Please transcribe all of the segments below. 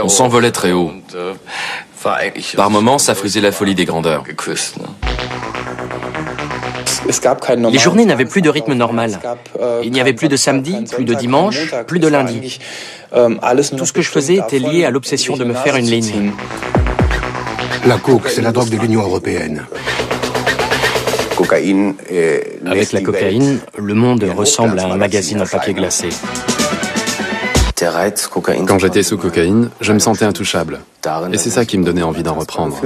On s'envolait très haut. Par moments, ça faisait la folie des grandeurs. Les journées n'avaient plus de rythme normal. Il n'y avait plus de samedi, plus de dimanche, plus de lundi. Tout ce que je faisais était lié à l'obsession de me faire une ligne. La coke, c'est la drogue de l'Union européenne. Avec la cocaïne, le monde ressemble à un magazine en papier glacé. Quand j'étais sous cocaïne, je me sentais intouchable. Et c'est ça qui me donnait envie d'en reprendre.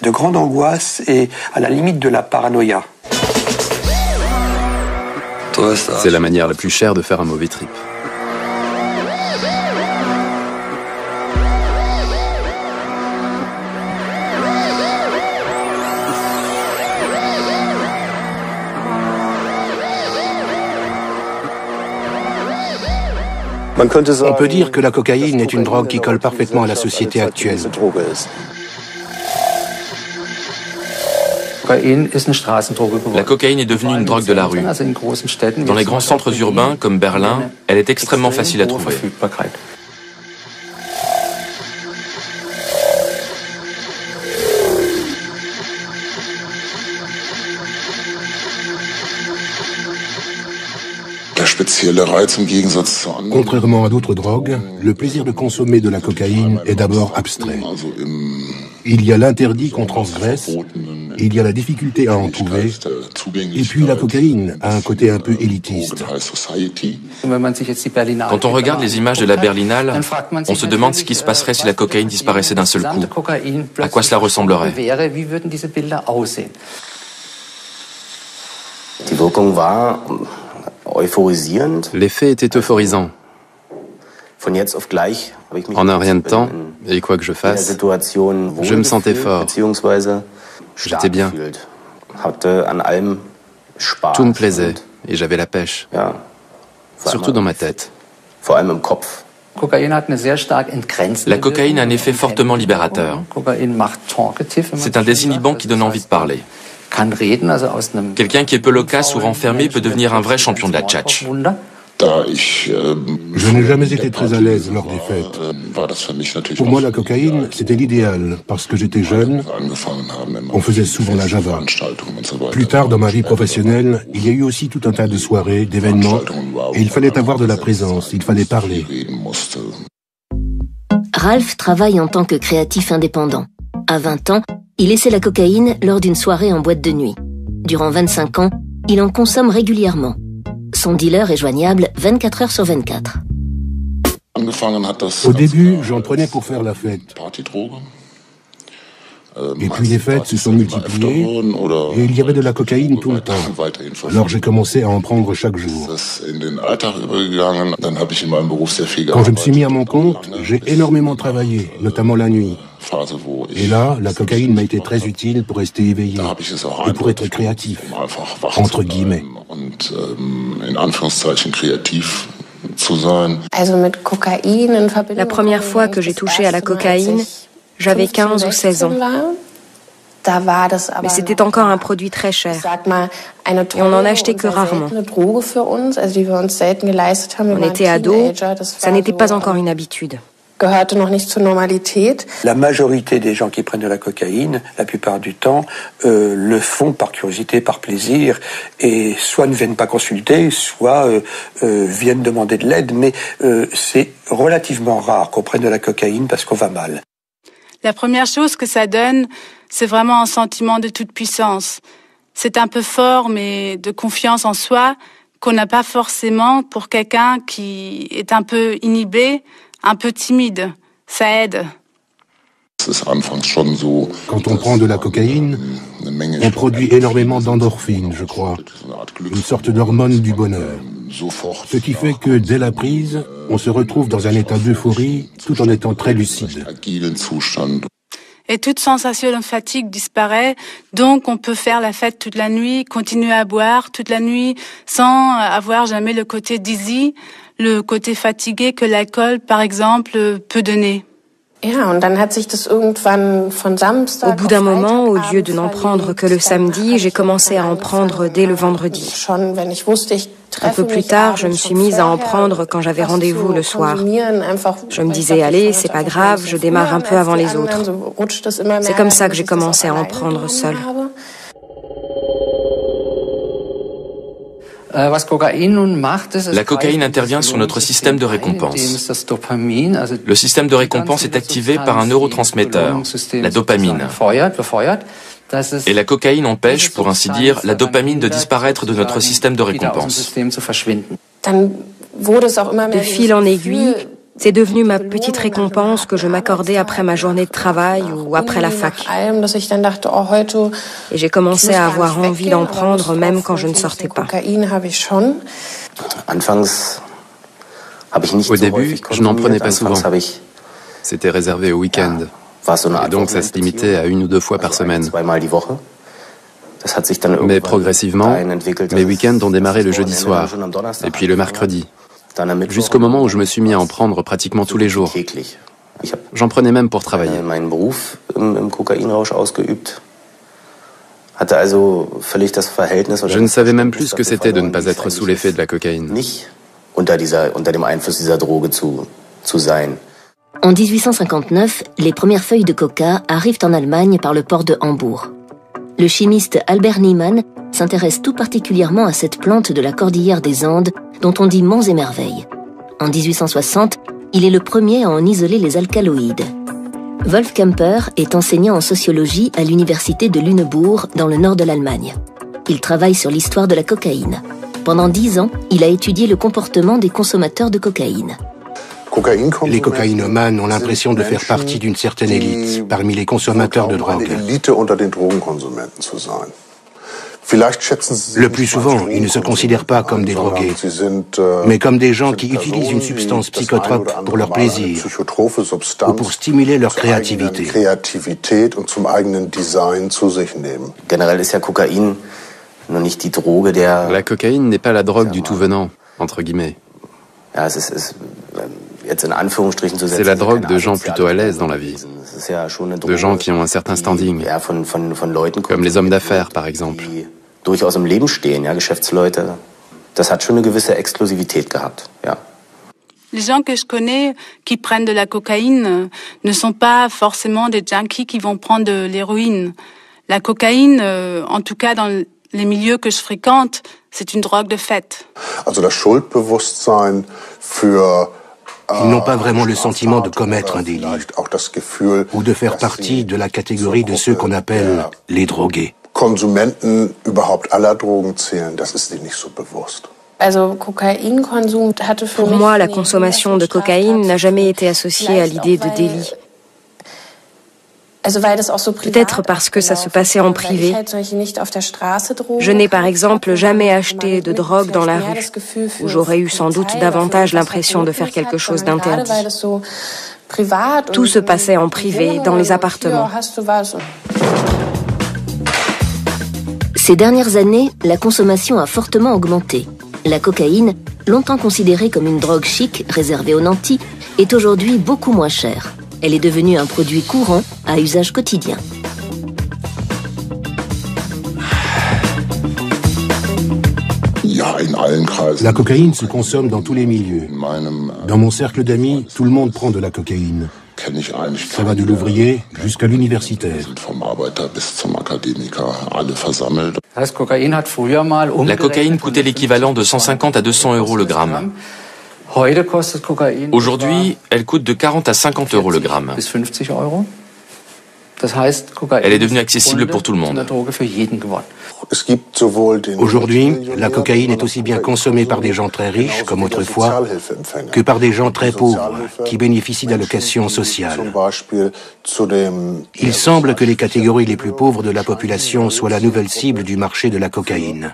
De grande angoisse et à la limite de la paranoïa. C'est la manière la plus chère de faire un mauvais trip. On peut dire que la cocaïne est une drogue qui colle parfaitement à la société actuelle. La cocaïne est devenue une drogue de la rue. Dans les grands centres urbains, comme Berlin, elle est extrêmement facile à trouver. Contrairement à d'autres drogues, le plaisir de consommer de la cocaïne est d'abord abstrait. Il y a l'interdit qu'on transgresse, il y a la difficulté à en trouver, et puis la cocaïne a un côté un peu élitiste. Quand on regarde les images de la Berlinale, on se demande ce qui se passerait si la cocaïne disparaissait d'un seul coup. À quoi cela ressemblerait? L'effet était euphorisant. En un rien de temps, et quoi que je fasse, je me sentais fort. J'étais bien. Tout me plaisait, et j'avais la pêche. Surtout dans ma tête. La cocaïne a un effet fortement libérateur. C'est un désinhibant qui donne envie de parler. Quelqu'un qui est peu loquace ou renfermé peut devenir un vrai champion de la tchatch. Je n'ai jamais été très à l'aise lors des fêtes. Pour moi, la cocaïne, c'était l'idéal, parce que j'étais jeune, on faisait souvent la java. Plus tard, dans ma vie professionnelle, il y a eu aussi tout un tas de soirées, d'événements, et il fallait avoir de la présence, il fallait parler. Ralph travaille en tant que créatif indépendant. À 20 ans, il essaie la cocaïne lors d'une soirée en boîte de nuit. Durant 25 ans, il en consomme régulièrement. Son dealer est joignable 24 heures sur 24. Au début, j'en prenais pour faire la fête. Et puis les fêtes se sont multipliées et il y avait de la cocaïne tout le temps. Alors j'ai commencé à en prendre chaque jour. Quand je me suis mis à mon compte, j'ai énormément travaillé, notamment la nuit. Et là, la cocaïne m'a été très utile pour rester éveillé et pour être créatif, entre guillemets. La première fois que j'ai touché à la cocaïne, j'avais 15 ou 16 ans. Mais c'était encore un produit très cher. Et on n'en achetait que rarement. On était ados, ça n'était pas encore une habitude. La majorité des gens qui prennent de la cocaïne, la plupart du temps, le font par curiosité, par plaisir, et soit ne viennent pas consulter, soit viennent demander de l'aide, mais c'est relativement rare qu'on prenne de la cocaïne parce qu'on va mal. La première chose que ça donne, c'est vraiment un sentiment de toute puissance. C'est un peu fort, mais de confiance en soi, qu'on n'a pas forcément pour quelqu'un qui est un peu inhibé, un peu timide. Ça aide. Quand on prend de la cocaïne, on produit énormément d'endorphines, je crois. Une sorte d'hormone du bonheur. Ce qui fait que, dès la prise, on se retrouve dans un état d'euphorie tout en étant très lucide. Et toute sensation de fatigue disparaît, donc on peut faire la fête toute la nuit, continuer à boire toute la nuit, sans avoir jamais le côté dizzy, le côté fatigué que l'alcool, par exemple, peut donner. Au bout d'un moment, au lieu de n'en prendre que le samedi, j'ai commencé à en prendre dès le vendredi. Un peu plus tard, je me suis mise à en prendre quand j'avais rendez-vous le soir. Je me disais, allez, c'est pas grave, je démarre un peu avant les autres. C'est comme ça que j'ai commencé à en prendre seule. La cocaïne intervient sur notre système de récompense. Le système de récompense est activé par un neurotransmetteur, la dopamine. Et la cocaïne empêche, pour ainsi dire, la dopamine de disparaître de notre système de récompense. De fil en aiguille, c'est devenu ma petite récompense que je m'accordais après ma journée de travail ou après la fac. Et j'ai commencé à avoir envie d'en prendre même quand je ne sortais pas. Au début, je n'en prenais pas souvent. C'était réservé au week-end. Et donc ça se limitait à 1 ou 2 fois par semaine. Mais progressivement, mes week-ends ont démarré le jeudi soir, et puis le mercredi, jusqu'au moment où je me suis mis à en prendre pratiquement tous les jours. J'en prenais même pour travailler. Je ne savais même plus ce que c'était de ne pas être sous l'effet de la cocaïne. En 1859, les premières feuilles de coca arrivent en Allemagne par le port de Hambourg. Le chimiste Albert Niemann s'intéresse tout particulièrement à cette plante de la cordillère des Andes dont on dit monts et merveilles. En 1860, il est le premier à en isoler les alcaloïdes. Wolf Kemper est enseignant en sociologie à l'université de Lüneburg dans le nord de l'Allemagne. Il travaille sur l'histoire de la cocaïne. Pendant 10 ans, il a étudié le comportement des consommateurs de cocaïne. Les cocaïnomanes ont l'impression de faire partie d'une certaine élite parmi les consommateurs de drogue. Le plus souvent, ils ne se considèrent pas comme des drogués, mais comme des gens qui utilisent une substance psychotrope pour leur plaisir ou pour stimuler leur créativité. La cocaïne n'est pas la drogue du tout venant, entre guillemets. C'est la drogue de gens plutôt à l'aise dans la vie, de gens qui ont un certain standing, comme les hommes d'affaires par exemple. Les gens que je connais qui prennent de la cocaïne ne sont pas forcément des junkies qui vont prendre de l'héroïne. La cocaïne, en tout cas dans les milieux que je fréquente, c'est une drogue de fête. Ils n'ont pas vraiment le sentiment de commettre un délit ou de faire partie de la catégorie de ceux qu'on appelle les drogués. Pour moi, la consommation de cocaïne n'a jamais été associée à l'idée de délit. Peut-être parce que ça se passait en privé. Je n'ai par exemple jamais acheté de drogue dans la rue, où j'aurais eu sans doute davantage l'impression de faire quelque chose d'interdit. Tout se passait en privé, dans les appartements. Ces dernières années, la consommation a fortement augmenté. La cocaïne, longtemps considérée comme une drogue chic réservée aux nantis, est aujourd'hui beaucoup moins chère. Elle est devenue un produit courant à usage quotidien. La cocaïne se consomme dans tous les milieux. Dans mon cercle d'amis, tout le monde prend de la cocaïne. Ça va de l'ouvrier jusqu'à l'universitaire. La cocaïne coûtait l'équivalent de 150 à 200 euros le gramme. Aujourd'hui, elle coûte de 40 à 50 euros le gramme. Elle est devenue accessible pour tout le monde. Aujourd'hui, la cocaïne est aussi bien consommée par des gens très riches, comme autrefois, que par des gens très pauvres, qui bénéficient d'allocations sociales. Il semble que les catégories les plus pauvres de la population soient la nouvelle cible du marché de la cocaïne.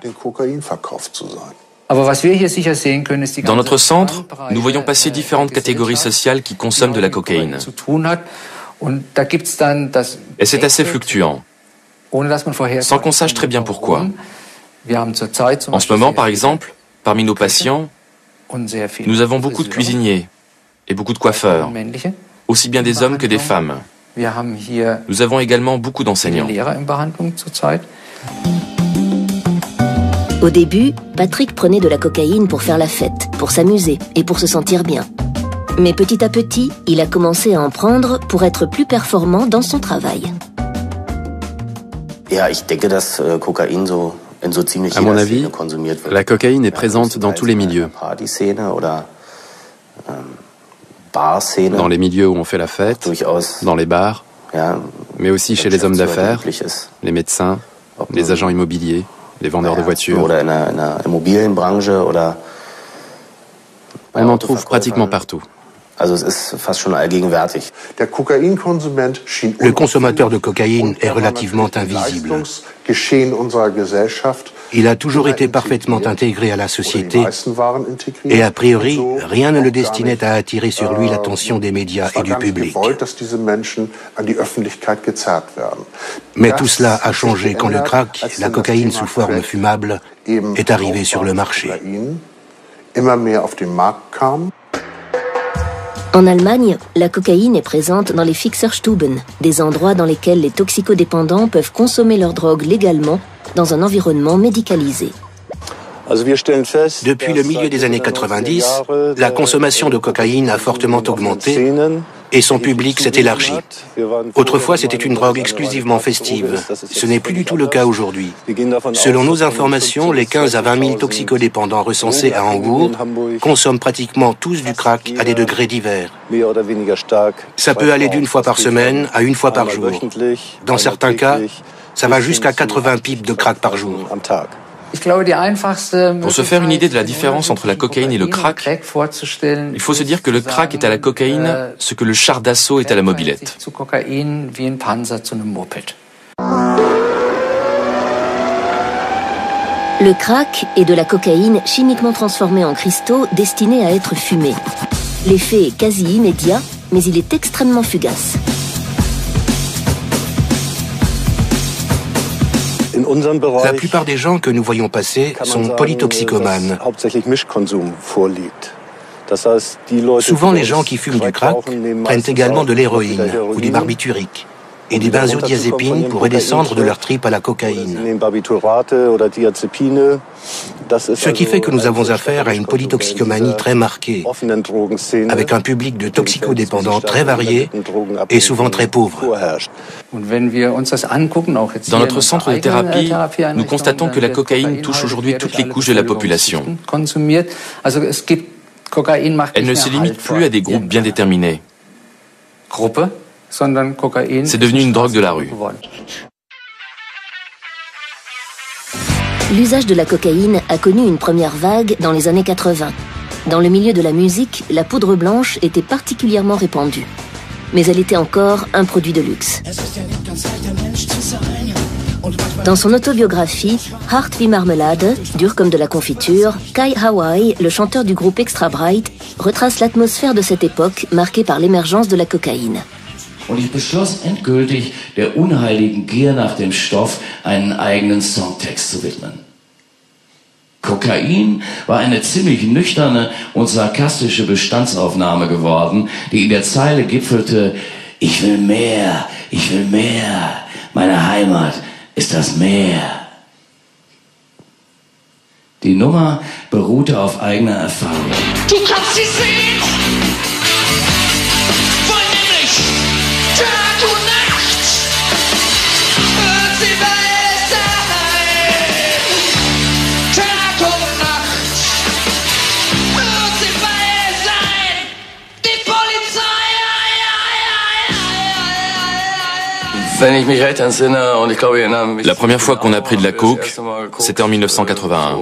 Dans notre centre, nous voyons passer différentes catégories sociales qui consomment de la cocaïne. Et c'est assez fluctuant, sans qu'on sache très bien pourquoi. En ce moment, par exemple, parmi nos patients, nous avons beaucoup de cuisiniers et beaucoup de coiffeurs. aussi bien des hommes que des femmes. Nous avons également beaucoup d'enseignants. Au début, Patrick prenait de la cocaïne pour faire la fête, pour s'amuser et pour se sentir bien. Mais petit à petit, il a commencé à en prendre pour être plus performant dans son travail. À mon avis, la cocaïne est présente dans tous les milieux. Dans les milieux où on fait la fête, dans les bars, mais aussi chez les hommes d'affaires, les médecins, les agents immobiliers, les vendeurs de voitures. On en trouve pratiquement partout. Le consommateur de cocaïne est relativement invisible. Il a toujours été parfaitement intégré à la société et a priori, rien ne le destinait à attirer sur lui l'attention des médias et du public. Mais tout cela a changé quand le crack, la cocaïne sous forme fumable, est arrivé sur le marché. En Allemagne, la cocaïne est présente dans les Fixerstuben, des endroits dans lesquels les toxicodépendants peuvent consommer leur drogue légalement dans un environnement médicalisé. Depuis le milieu des années 90, la consommation de cocaïne a fortement augmenté et son public s'est élargi. Autrefois, c'était une drogue exclusivement festive. Ce n'est plus du tout le cas aujourd'hui. Selon nos informations, les 15 à 20 000 toxicodépendants recensés à Hambourg consomment pratiquement tous du crack à des degrés divers. Ça peut aller d'une fois par semaine à une fois par jour. Dans certains cas, ça va jusqu'à 80 pipes de crack par jour. Pour se faire une idée de la différence entre la cocaïne et le crack, il faut se dire que le crack est à la cocaïne ce que le char d'assaut est à la mobilette. Le crack est de la cocaïne chimiquement transformée en cristaux destinés à être fumés. L'effet est quasi immédiat, mais il est extrêmement fugace. La plupart des gens que nous voyons passer sont polytoxicomanes. Souvent, les gens qui fument du crack prennent également de l'héroïne ou du barbiturique et des benzodiazépines pour redescendre de leur trip à la cocaïne. Ce qui fait que nous avons affaire à une polytoxicomanie très marquée, avec un public de toxicodépendants très varié et souvent très pauvre. Dans notre centre de thérapie, nous constatons que la cocaïne touche aujourd'hui toutes les couches de la population. Elle ne se limite plus à des groupes bien déterminés. C'est devenu une drogue de la rue. L'usage de la cocaïne a connu une première vague dans les années 80. Dans le milieu de la musique, la poudre blanche était particulièrement répandue. Mais elle était encore un produit de luxe. Dans son autobiographie « Hart wie Marmelade », dur comme de la confiture, Kai Hawaii, le chanteur du groupe Extra Bright, retrace l'atmosphère de cette époque marquée par l'émergence de la cocaïne. Und ich beschloss endgültig, der unheiligen Gier nach dem Stoff einen eigenen Songtext zu widmen. Kokain war eine ziemlich nüchterne und sarkastische Bestandsaufnahme geworden, die in der Zeile gipfelte: Ich will mehr, meine Heimat ist das Meer. Die Nummer beruhte auf eigener Erfahrung. Du kannst sie sehen! La première fois qu'on a pris de la coke, c'était en 1981.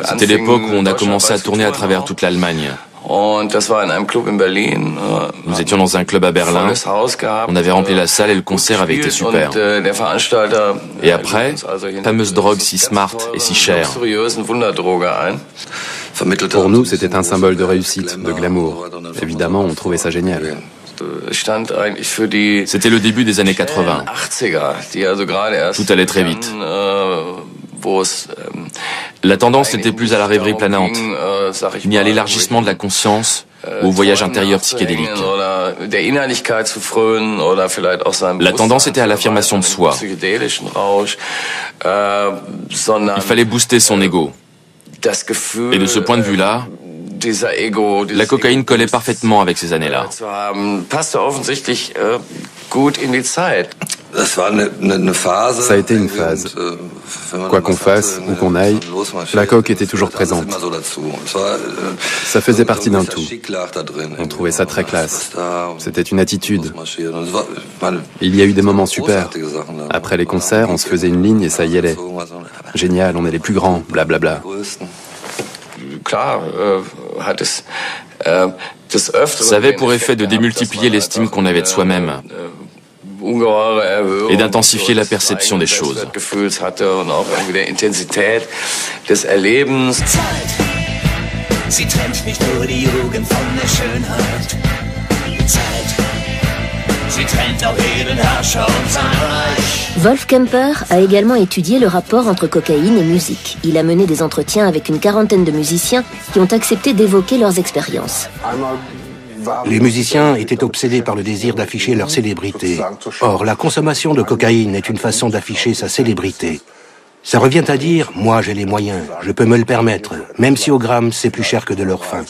C'était l'époque où on a commencé à tourner à travers toute l'Allemagne. Nous étions dans un club à Berlin, on avait rempli la salle et le concert avait été super. Et après, fameuse drogue si smart et si chère. Pour nous, c'était un symbole de réussite, de glamour. Évidemment, on trouvait ça génial. C'était le début des années 80. Tout allait très vite. La tendance n'était plus à la rêverie planante. ni à l'élargissement de la conscience ou au voyage intérieur psychédélique. La tendance était à l'affirmation de soi. Il fallait booster son ego. Et de ce point de vue-là, la cocaïne collait parfaitement avec ces années-là. Ça a été une phase. Quoi qu'on fasse, où qu'on aille, la coke était toujours présente. Ça faisait partie d'un tout. On trouvait ça très classe. C'était une attitude. Il y a eu des moments super. Après les concerts, on se faisait une ligne et ça y allait. Génial, on est les plus grands, blablabla. Ça avait pour effet de démultiplier l'estime qu'on avait de soi-même et d'intensifier la perception des choses. Wolf Kemper a également étudié le rapport entre cocaïne et musique. Il a mené des entretiens avec une quarantaine de musiciens qui ont accepté d'évoquer leurs expériences. Les musiciens étaient obsédés par le désir d'afficher leur célébrité. Or, la consommation de cocaïne est une façon d'afficher sa célébrité. Ça revient à dire, moi j'ai les moyens, je peux me le permettre, même si au gramme c'est plus cher que de l'or fin.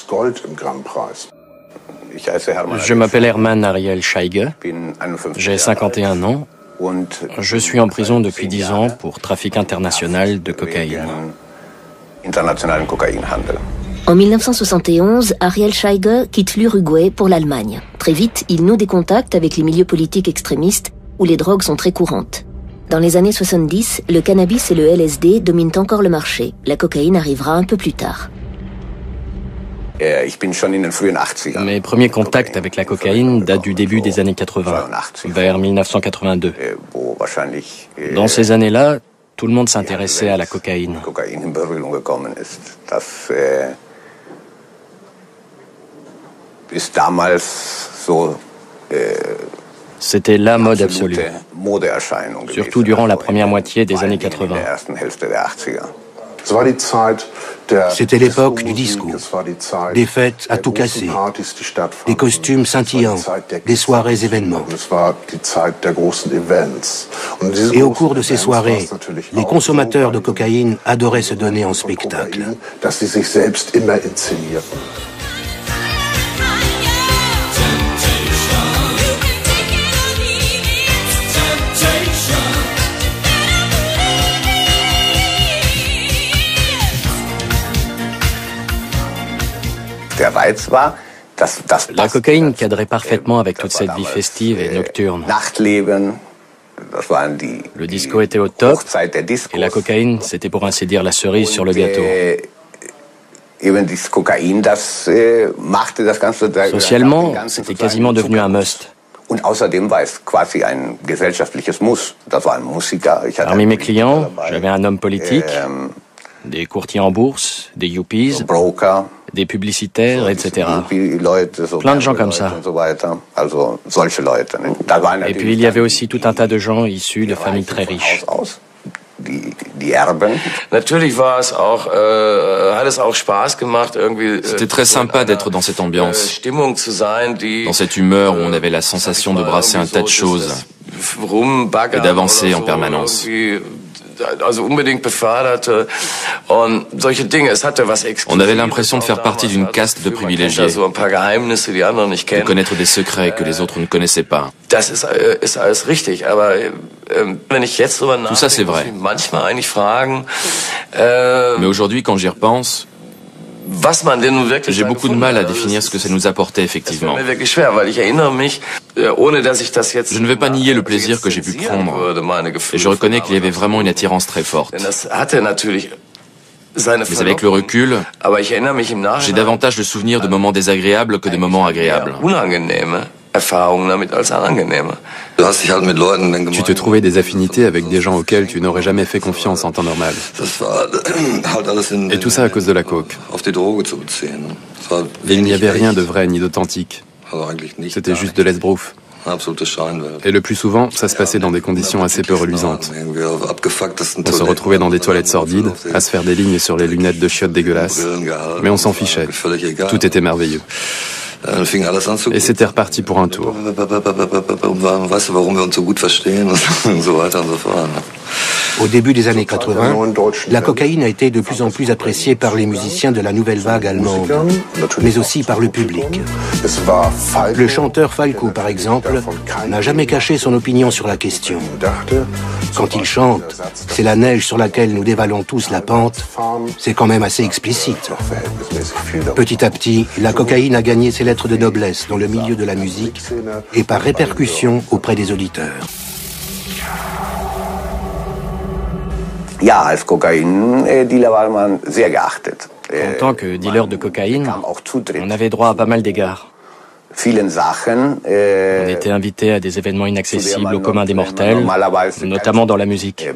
Je m'appelle Hermann Ariel Scheige, j'ai 51 ans, je suis en prison depuis 10 ans pour trafic international de cocaïne. En 1971, Ariel Scheige quitte l'Uruguay pour l'Allemagne. Très vite, il noue des contacts avec les milieux politiques extrémistes où les drogues sont très courantes. Dans les années 70, le cannabis et le LSD dominent encore le marché. La cocaïne arrivera un peu plus tard. Mes premiers contacts avec la cocaïne datent du début des années 80, vers 1982. Dans ces années-là, tout le monde s'intéressait à la cocaïne. C'était la mode absolue, surtout durant la première moitié des années 80. C'était l'époque du disco, des fêtes à tout casser, des costumes scintillants, des soirées événements. Et au cours de ces soirées, les consommateurs de cocaïne adoraient se donner en spectacle. La cocaïne cadrait parfaitement avec toute cette vie festive et nocturne. Le disco était au top, et la cocaïne, c'était pour ainsi dire la cerise sur le gâteau. Socialement, c'était quasiment devenu un must. Parmi mes clients, j'avais un homme politique, des courtiers en bourse, des yuppies, des publicitaires, etc. Plein de gens comme ça. Et puis il y avait aussi tout un tas de gens issus de familles très riches. C'était très sympa d'être dans cette ambiance, dans cette humeur où on avait la sensation de brasser un tas de choses et d'avancer en permanence. On avait l'impression de faire partie d'une caste de privilégiés, de connaître des secrets que les autres ne connaissaient pas. Tout ça, c'est vrai. Mais aujourd'hui, quand j'y repense, j'ai beaucoup de mal à définir ce que ça nous apportait effectivement. Je ne vais pas nier le plaisir que j'ai pu prendre, et je reconnais qu'il y avait vraiment une attirance très forte. Mais avec le recul, j'ai davantage de souvenirs de moments désagréables que de moments agréables. Tu te trouvais des affinités avec des gens auxquels tu n'aurais jamais fait confiance en temps normal. Et tout ça à cause de la coke. Il n'y avait rien de vrai ni d'authentique. C'était juste de l'esbrouf. Et le plus souvent, ça se passait dans des conditions assez peu reluisantes. On se retrouvait dans des toilettes sordides, à se faire des lignes sur les lunettes de chiottes dégueulasses. Mais on s'en fichait. Tout était merveilleux. Et c'était reparti pour un tour. Au début des années 80, la cocaïne a été de plus en plus appréciée par les musiciens de la nouvelle vague allemande, mais aussi par le public. Le chanteur Falco, par exemple, n'a jamais caché son opinion sur la question. Quand il chante « C'est la neige sur laquelle nous dévalons tous la pente », c'est quand même assez explicite. Petit à petit, la cocaïne a gagné ses lettres de noblesse dans le milieu de la musique et par répercussion auprès des auditeurs. En tant que dealer de cocaïne, on avait droit à pas mal d'égards. On était invité à des événements inaccessibles au commun des mortels, notamment dans la musique.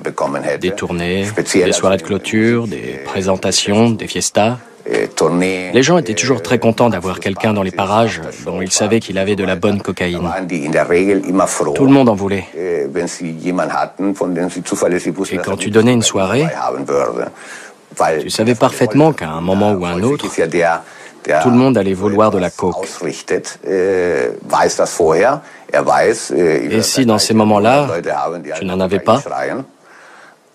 Des tournées, des soirées de clôture, des présentations, des fiestas. Les gens étaient toujours très contents d'avoir quelqu'un dans les parages dont ils savaient qu'il avait de la bonne cocaïne. Tout le monde en voulait. Et quand tu donnais une soirée, tu savais parfaitement qu'à un moment ou un autre, tout le monde allait vouloir de la coke. Et si dans ces moments-là, tu n'en avais pas,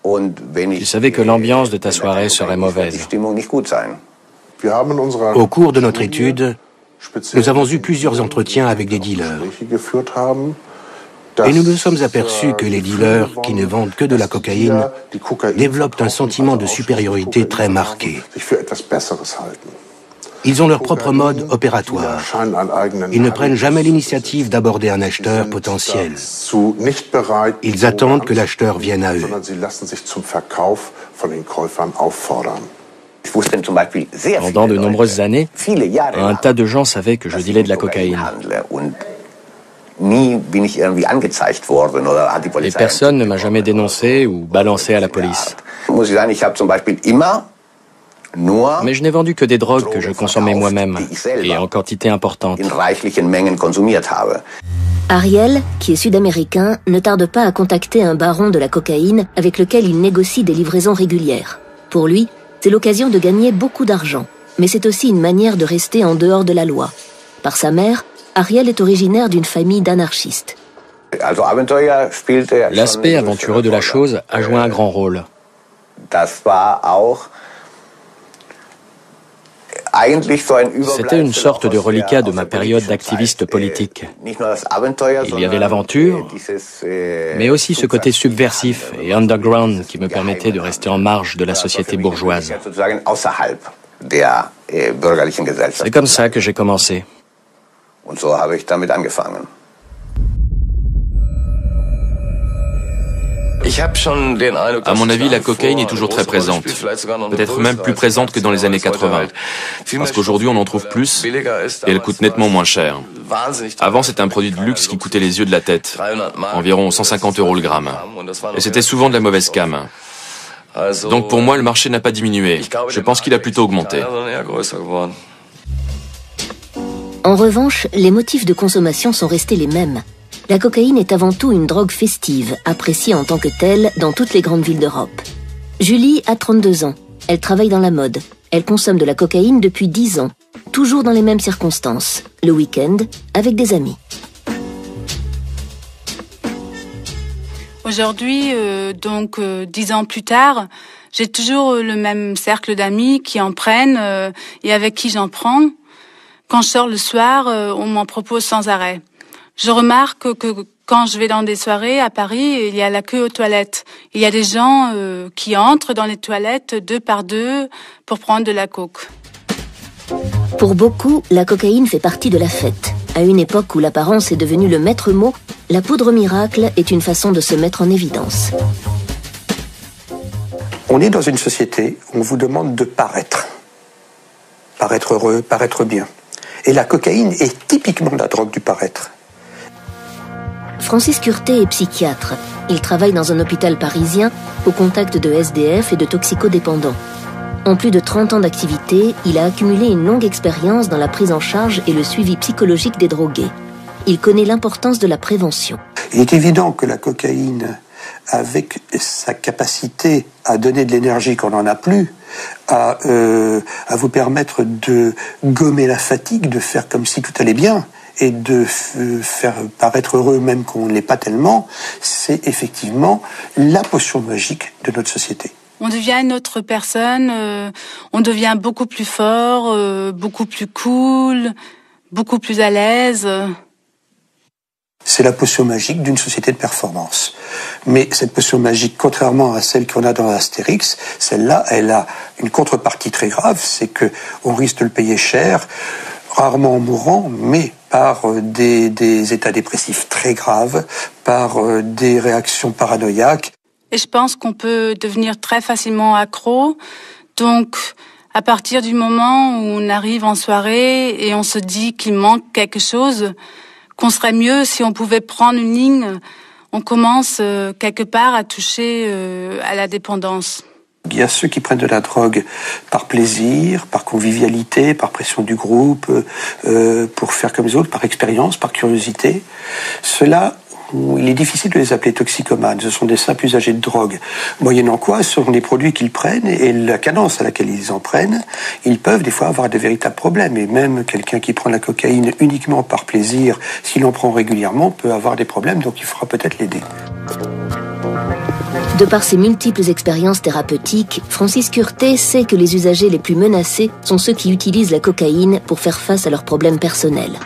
tu savais que l'ambiance de ta soirée serait mauvaise. Au cours de notre étude, nous avons eu plusieurs entretiens avec des dealers. Et nous nous sommes aperçus que les dealers qui ne vendent que de la cocaïne développent un sentiment de supériorité très marqué. Ils ont leur propre mode opératoire. Ils ne prennent jamais l'initiative d'aborder un acheteur potentiel. Ils attendent que l'acheteur vienne à eux. Pendant de nombreuses années, un tas de gens savaient que je dealais de la cocaïne. Et personne ne m'a jamais dénoncé ou balancé à la police. Mais je n'ai vendu que des drogues que je consommais moi-même et en quantité importante. Ariel, qui est sud-américain, ne tarde pas à contacter un baron de la cocaïne avec lequel il négocie des livraisons régulières. Pour lui, c'est l'occasion de gagner beaucoup d'argent, mais c'est aussi une manière de rester en dehors de la loi. Par sa mère, Ariel est originaire d'une famille d'anarchistes. L'aspect aventureux de la chose a joué un grand rôle. C'était une sorte de reliquat de ma période d'activiste politique. Il y avait l'aventure, mais aussi ce côté subversif et underground qui me permettait de rester en marge de la société bourgeoise. C'est comme ça que j'ai commencé. À mon avis, la cocaïne est toujours très présente. Peut-être même plus présente que dans les années 80. Parce qu'aujourd'hui, on en trouve plus et elle coûte nettement moins cher. Avant, c'était un produit de luxe qui coûtait les yeux de la tête. Environ 150 € le gramme. Et c'était souvent de la mauvaise cam. Donc pour moi, le marché n'a pas diminué. Je pense qu'il a plutôt augmenté. En revanche, les motifs de consommation sont restés les mêmes. La cocaïne est avant tout une drogue festive, appréciée en tant que telle dans toutes les grandes villes d'Europe. Julie a 32 ans. Elle travaille dans la mode. Elle consomme de la cocaïne depuis 10 ans, toujours dans les mêmes circonstances, le week-end, avec des amis. Aujourd'hui, 10 ans plus tard, j'ai toujours le même cercle d'amis qui en prennent et avec qui j'en prends. Quand je sors le soir, on m'en propose sans arrêt. Je remarque que quand je vais dans des soirées à Paris, il y a la queue aux toilettes. Il y a des gens qui entrent dans les toilettes 2 par 2 pour prendre de la coke. Pour beaucoup, la cocaïne fait partie de la fête. À une époque où l'apparence est devenue le maître mot, la poudre miracle est une façon de se mettre en évidence. On est dans une société où on vous demande de paraître. Paraître heureux, paraître bien. Et la cocaïne est typiquement la drogue du paraître. Francis Curté est psychiatre. Il travaille dans un hôpital parisien au contact de SDF et de toxicodépendants. En plus de 30 ans d'activité, il a accumulé une longue expérience dans la prise en charge et le suivi psychologique des drogués. il connaît l'importance de la prévention. Il est évident que la cocaïne, avec sa capacité à donner de l'énergie quand on n'en a plus, à vous permettre de gommer la fatigue, de faire comme si tout allait bien, et de faire paraître heureux même qu'on ne l'est pas tellement, c'est effectivement la potion magique de notre société. On devient une autre personne, on devient beaucoup plus fort, beaucoup plus cool, beaucoup plus à l'aise. C'est la potion magique d'une société de performance. Mais cette potion magique, contrairement à celle qu'on a dans Astérix, celle-là, elle a une contrepartie très grave, c'est que on risque de le payer cher, rarement en mourant, mais par des états dépressifs très graves, par des réactions paranoïaques. Et je pense qu'on peut devenir très facilement accro. Donc, à partir du moment où on arrive en soirée et on se dit qu'il manque quelque chose, qu'on serait mieux si on pouvait prendre une ligne, on commence quelque part à toucher à la dépendance. Il y a ceux qui prennent de la drogue par plaisir, par convivialité, par pression du groupe, pour faire comme les autres, par expérience, par curiosité. Ceux-là, il est difficile de les appeler toxicomanes. Ce sont des simples usagers de drogue. Moyennant quoi, selon les produits qu'ils prennent et la cadence à laquelle ils en prennent, ils peuvent des fois avoir de véritables problèmes. Et même quelqu'un qui prend la cocaïne uniquement par plaisir, s'il en prend régulièrement, peut avoir des problèmes, donc il faudra peut-être l'aider. De par ses multiples expériences thérapeutiques, Francis Curté sait que les usagers les plus menacés sont ceux qui utilisent la cocaïne pour faire face à leurs problèmes personnels.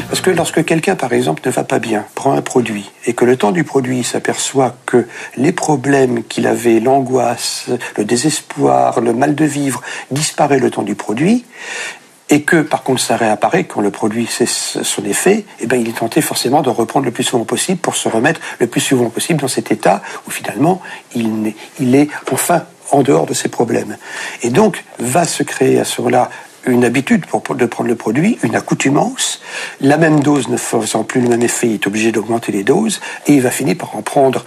Parce que lorsque quelqu'un, par exemple, ne va pas bien, prend un produit, et que le temps du produit, il s'aperçoit que les problèmes qu'il avait, l'angoisse, le désespoir, le mal de vivre, disparaît le temps du produit, et que, par contre, ça réapparaît quand le produit cesse son effet, eh ben, il est tenté forcément de reprendre le plus souvent possible pour se remettre le plus souvent possible dans cet état où, finalement, il est enfin en dehors de ses problèmes. Et donc, va se créer à ce moment-là une habitude de prendre le produit, une accoutumance. La même dose ne faisant plus le même effet, il est obligé d'augmenter les doses et il va finir par en prendre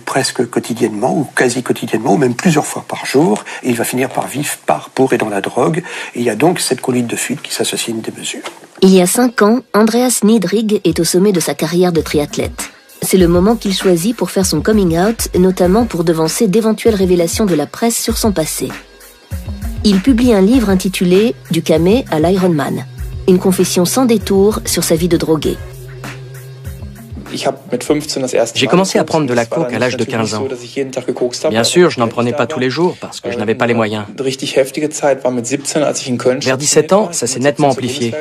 presque quotidiennement ou quasi quotidiennement ou même plusieurs fois par jour et il va finir par vivre pour et dans la drogue. Et il y a donc cette conduite de fuite qui s'associe à une démesure. Il y a 5 ans, Andreas Niedrig est au sommet de sa carrière de triathlète. C'est le moment qu'il choisit pour faire son coming out, notamment pour devancer d'éventuelles révélations de la presse sur son passé. Il publie un livre intitulé « Du camé à l'Ironman », une confession sans détour sur sa vie de drogué. J'ai commencé à prendre de la coke à l'âge de 15 ans. Bien sûr, je n'en prenais pas tous les jours parce que je n'avais pas les moyens. Vers 17 ans, ça s'est nettement amplifié.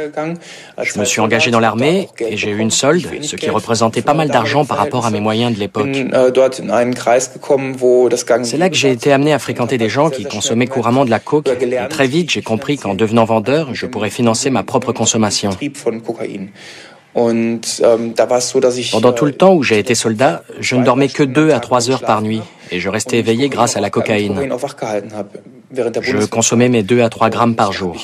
Je me suis engagé dans l'armée et j'ai eu une solde, ce qui représentait pas mal d'argent par rapport à mes moyens de l'époque. C'est là que j'ai été amené à fréquenter des gens qui consommaient couramment de la coke et très vite j'ai compris qu'en devenant vendeur, je pourrais financer ma propre consommation. Pendant tout le temps où j'ai été soldat, je ne dormais que 2 à 3 heures par nuit et je restais éveillé grâce à la cocaïne. Je consommais mes 2 à 3 grammes par jour.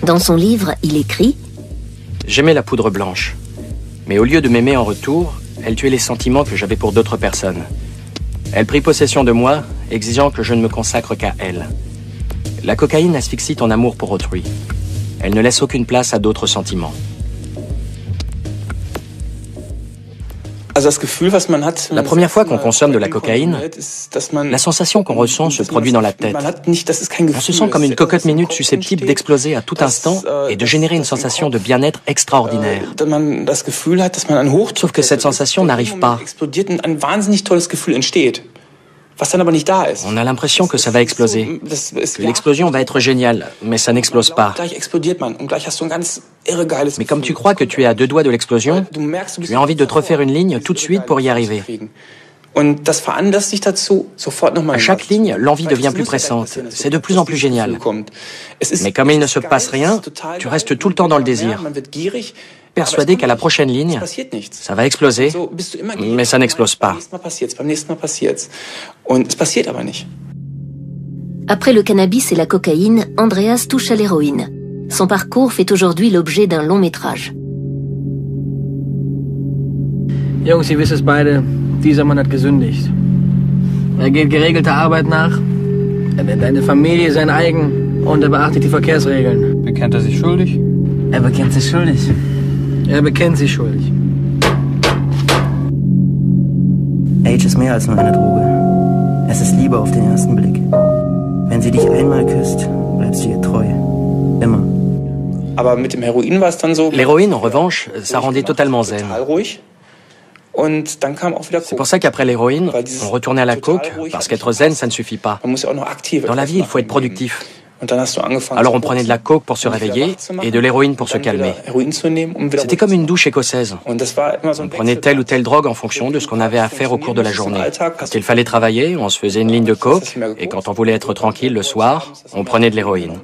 Dans son livre, il écrit « J'aimais la poudre blanche, mais au lieu de m'aimer en retour, elle tuait les sentiments que j'avais pour d'autres personnes. Elle prit possession de moi, exigeant que je ne me consacre qu'à elle. La cocaïne asphyxie ton amour pour autrui. Elle ne laisse aucune place à d'autres sentiments. » La première fois qu'on consomme de la cocaïne, la sensation qu'on ressent se produit dans la tête. On se sent comme une cocotte minute susceptible d'exploser à tout instant et de générer une sensation de bien-être extraordinaire. Sauf que cette sensation n'arrive pas. On a l'impression que ça va exploser, que l'explosion va être géniale, mais ça n'explose pas. Mais comme tu crois que tu es à 2 doigts de l'explosion, tu as envie de te refaire une ligne tout de suite pour y arriver. À chaque ligne, l'envie devient plus pressante. C'est de plus en plus génial. Mais comme il ne se passe rien, tu restes tout le temps dans le désir. Persuadé qu'à la prochaine ligne, ça va exploser, mais ça n'explose pas. Après le cannabis et la cocaïne, Andreas touche à l'héroïne. Son parcours fait aujourd'hui l'objet d'un long métrage. Jungs, ihr wisst es beide, dieser Mann hat gesündigt. Geht geregelter Arbeit nach, nennt deine Familie sein eigen und beachtet die Verkehrsregeln. Bekennt sich schuldig? Er bekennt sich schuldig. Er bekennt sich schuldig. Age ist mehr als nur eine Droge. Es ist Liebe auf den ersten Blick. Wenn sie dich einmal küsst, bleibst du ihr treu. Immer. Aber mit dem Heroin war es dann so. L'héroïne, en revanche, ça rendait totalement zen. C'est pour ça qu'après l'héroïne, on retournait à la coke, parce qu'être zen, ça ne suffit pas. Dans la vie, il faut être productif. Alors on prenait de la coke pour se réveiller et de l'héroïne pour se calmer. C'était comme une douche écossaise. On prenait telle ou telle drogue en fonction de ce qu'on avait à faire au cours de la journée. Quand il fallait travailler, on se faisait une ligne de coke, et quand on voulait être tranquille le soir, on prenait de l'héroïne.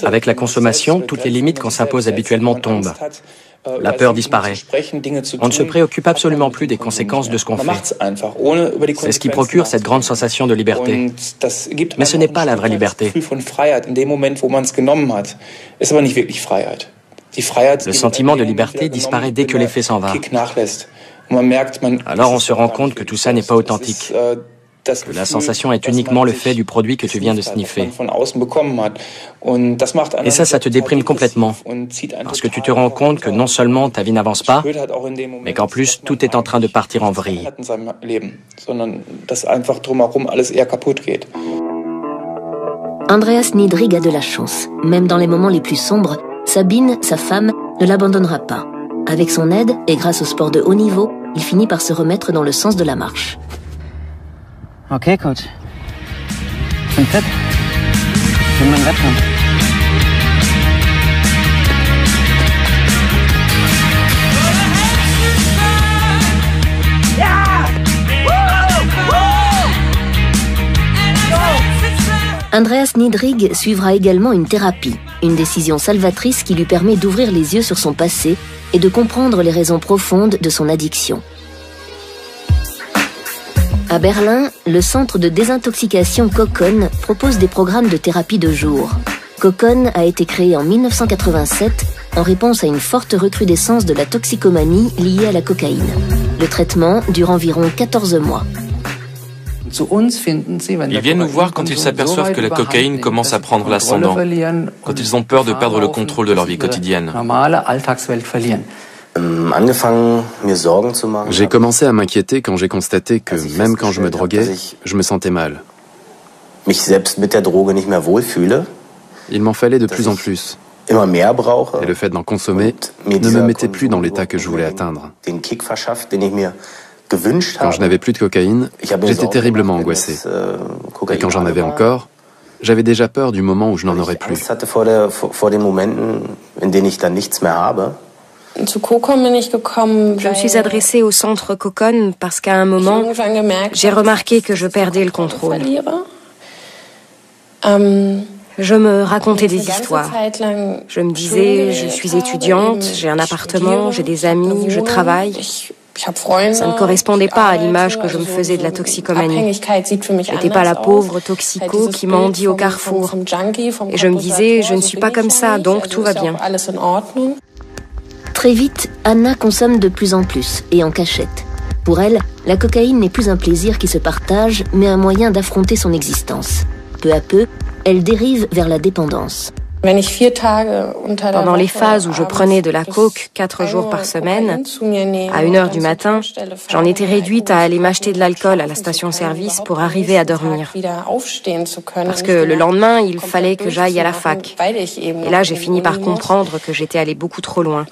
Avec la consommation, toutes les limites qu'on s'impose habituellement tombent. La peur disparaît. On ne se préoccupe absolument plus des conséquences de ce qu'on fait. C'est ce qui procure cette grande sensation de liberté. Mais ce n'est pas la vraie liberté. Le sentiment de liberté disparaît dès que l'effet s'en va. Alors on se rend compte que tout ça n'est pas authentique. Que la sensation est uniquement le fait du produit que tu viens de sniffer. Et ça te déprime complètement. Parce que tu te rends compte que non seulement ta vie n'avance pas, mais qu'en plus tout est en train de partir en vrille. Andreas Niedrig a de la chance. Même dans les moments les plus sombres, Sabine, sa femme, ne l'abandonnera pas. Avec son aide et grâce au sport de haut niveau, il finit par se remettre dans le sens de la marche. Okay, Coach. Ich bin fit. Ich bin mein Wettkampf. Andreas Niedrig suivra également une thérapie, une décision salvatrice qui lui permet d'ouvrir les yeux sur son passé et de comprendre les raisons profondes de son addiction. À Berlin, le centre de désintoxication Kokon propose des programmes de thérapie de jour. Kokon a été créé en 1987 en réponse à une forte recrudescence de la toxicomanie liée à la cocaïne. Le traitement dure environ 14 mois. Ils viennent nous voir quand ils s'aperçoivent que la cocaïne commence à prendre l'ascendant, quand ils ont peur de perdre le contrôle de leur vie quotidienne. J'ai commencé à m'inquiéter quand j'ai constaté que même quand je me droguais, je me sentais mal. Il m'en fallait de plus en plus. Et le fait d'en consommer ne me mettait plus dans l'état que je voulais atteindre. Quand je n'avais plus de cocaïne, j'étais terriblement angoissé. Et quand j'en avais encore, j'avais déjà peur du moment où je n'en aurais plus. Je me suis adressée au centre Kokon parce qu'à un moment, j'ai remarqué que je perdais le contrôle. Je me racontais des histoires. Je me disais, je suis étudiante, j'ai un appartement, j'ai des amis, je travaille. Ça ne correspondait pas à l'image que je me faisais de la toxicomanie. Je n'étais pas la pauvre toxico qui mendie au carrefour. Et je me disais, je ne suis pas comme ça, donc tout va bien. Très vite, Anna consomme de plus en plus, et en cachette. Pour elle, la cocaïne n'est plus un plaisir qui se partage, mais un moyen d'affronter son existence. Peu à peu, elle dérive vers la dépendance. Pendant les phases où je prenais de la coke 4 jours par semaine, à 1h du matin, j'en étais réduite à aller m'acheter de l'alcool à la station-service pour arriver à dormir. Parce que le lendemain, il fallait que j'aille à la fac. Et là, j'ai fini par comprendre que j'étais allée beaucoup trop loin,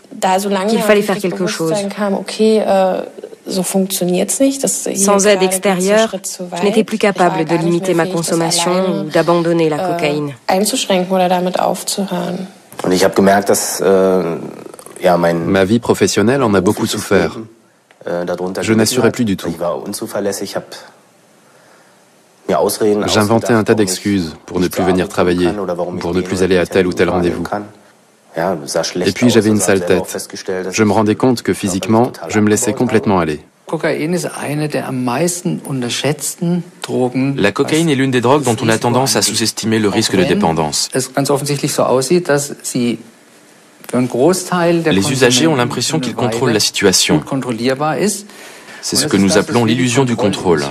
qu'il fallait faire quelque chose. Sans aide extérieure, je n'étais plus capable de limiter ma consommation ou d'abandonner la cocaïne. Ma vie professionnelle en a beaucoup souffert. Je n'assurais plus du tout. J'inventais un tas d'excuses pour ne plus venir travailler, pour ne plus aller à tel ou tel rendez-vous. Et puis j'avais une sale tête. Je me rendais compte que physiquement, je me laissais complètement aller. La cocaïne est l'une des drogues dont on a tendance à sous-estimer le risque de dépendance. Les usagers ont l'impression qu'ils contrôlent la situation. C'est ce que nous appelons l'illusion du contrôle.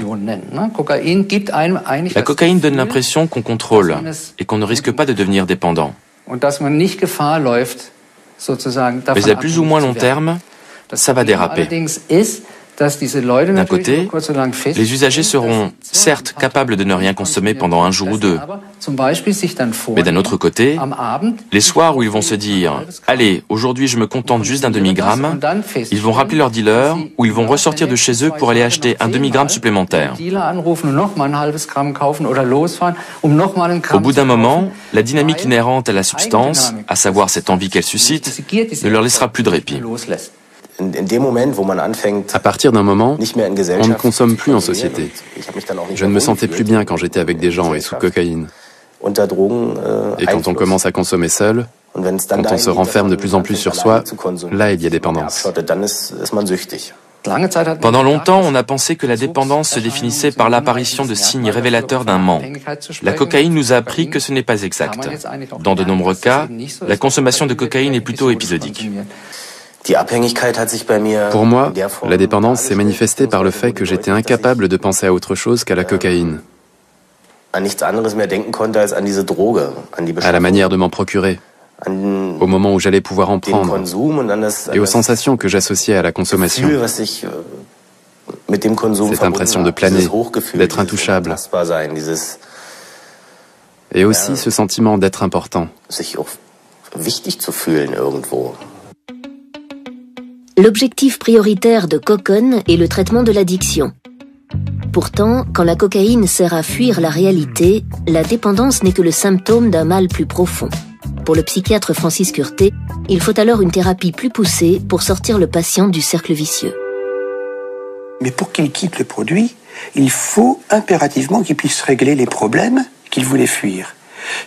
La cocaïne donne l'impression qu'on contrôle et qu'on ne risque pas de devenir dépendant. Mais à plus ou moins long terme, ça va déraper. D'un côté, les usagers seront certes capables de ne rien consommer pendant un jour ou deux. Mais d'un autre côté, les soirs où ils vont se dire « Allez, aujourd'hui je me contente juste d'un demi-gramme », ils vont rappeler leur dealer ou ils vont ressortir de chez eux pour aller acheter un demi-gramme supplémentaire. Au bout d'un moment, la dynamique inhérente à la substance, à savoir cette envie qu'elle suscite, ne leur laissera plus de répit. À partir d'un moment, on ne consomme plus en société. Je ne me sentais plus bien quand j'étais avec des gens et sous cocaïne. Et quand on commence à consommer seul, quand on se renferme de plus en plus sur soi, là il y a dépendance. Pendant longtemps, on a pensé que la dépendance se définissait par l'apparition de signes révélateurs d'un manque. La cocaïne nous a appris que ce n'est pas exact. Dans de nombreux cas, la consommation de cocaïne est plutôt épisodique. Pour moi, la dépendance s'est manifestée par le fait que j'étais incapable de penser à autre chose qu'à la cocaïne, à la manière de m'en procurer, au moment où j'allais pouvoir en prendre, et aux sensations que j'associais à la consommation. Cette impression de planer, d'être intouchable, et aussi ce sentiment d'être important. L'objectif prioritaire de Cocon est le traitement de l'addiction. Pourtant, quand la cocaïne sert à fuir la réalité, la dépendance n'est que le symptôme d'un mal plus profond. Pour le psychiatre Francis Curté, il faut alors une thérapie plus poussée pour sortir le patient du cercle vicieux. Mais pour qu'il quitte le produit, il faut impérativement qu'il puisse régler les problèmes qu'il voulait fuir.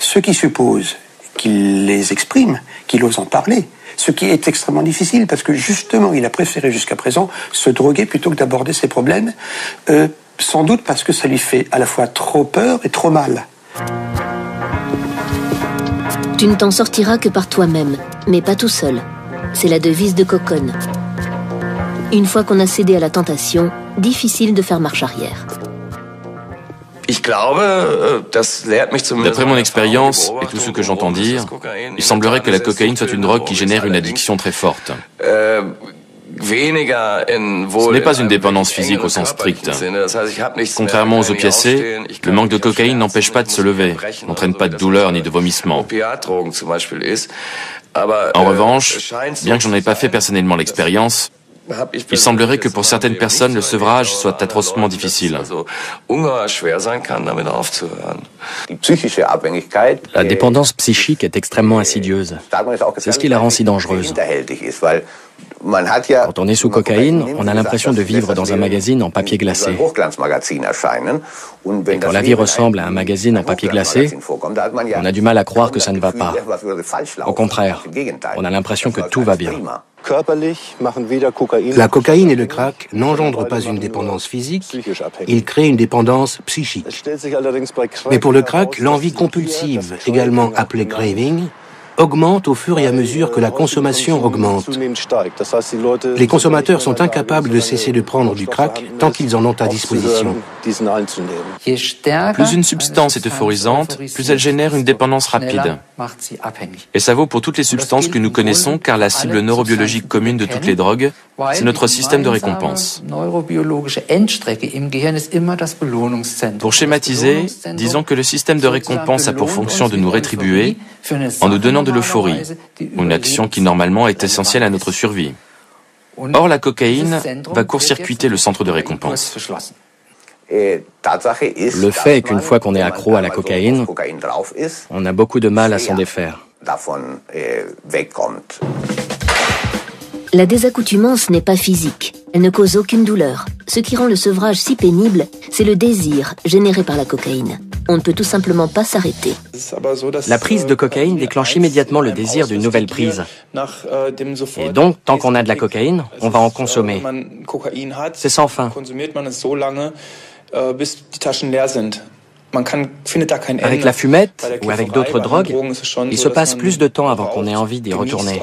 Ce qui suppose qu'il les exprime, qu'il ose en parler. Ce qui est extrêmement difficile parce que justement, il a préféré jusqu'à présent se droguer plutôt que d'aborder ses problèmes, sans doute parce que ça lui fait à la fois trop peur et trop mal. Tu ne t'en sortiras que par toi-même, mais pas tout seul. C'est la devise de Cocon. Une fois qu'on a cédé à la tentation, difficile de faire marche arrière. D'après mon expérience et tout ce que j'entends dire, il semblerait que la cocaïne soit une drogue qui génère une addiction très forte. Ce n'est pas une dépendance physique au sens strict. Contrairement aux opiacés, le manque de cocaïne n'empêche pas de se lever, n'entraîne pas de douleur ni de vomissement. En revanche, bien que j'en ai pas fait personnellement l'expérience, il semblerait que pour certaines personnes, le sevrage soit atrocement difficile. La dépendance psychique est extrêmement insidieuse. C'est ce qui la rend si dangereuse. Quand on est sous cocaïne, on a l'impression de vivre dans un magazine en papier glacé. Et quand la vie ressemble à un magazine en papier glacé, on a du mal à croire que ça ne va pas. Au contraire, on a l'impression que tout va bien. La cocaïne et le crack n'engendrent pas une dépendance physique, ils créent une dépendance psychique. Mais pour le crack, l'envie compulsive, également appelée craving, augmente au fur et à mesure que la consommation augmente. Les consommateurs sont incapables de cesser de prendre du crack tant qu'ils en ont à disposition. Plus une substance est euphorisante, plus elle génère une dépendance rapide. Et ça vaut pour toutes les substances que nous connaissons, car la cible neurobiologique commune de toutes les drogues, c'est notre système de récompense. Pour schématiser, disons que le système de récompense a pour fonction de nous rétribuer en nous donnant de l'euphorie, une action qui normalement est essentielle à notre survie. Or, la cocaïne va court-circuiter le centre de récompense. Le fait est qu'une fois qu'on est accro à la cocaïne, on a beaucoup de mal à s'en défaire. La désaccoutumance n'est pas physique. Elle ne cause aucune douleur. Ce qui rend le sevrage si pénible, c'est le désir généré par la cocaïne. On ne peut tout simplement pas s'arrêter. La prise de cocaïne déclenche immédiatement le désir d'une nouvelle prise. Et donc, tant qu'on a de la cocaïne, on va en consommer. C'est sans fin. Avec la fumette ou avec d'autres drogues, il se passe plus de temps avant qu'on ait envie d'y retourner.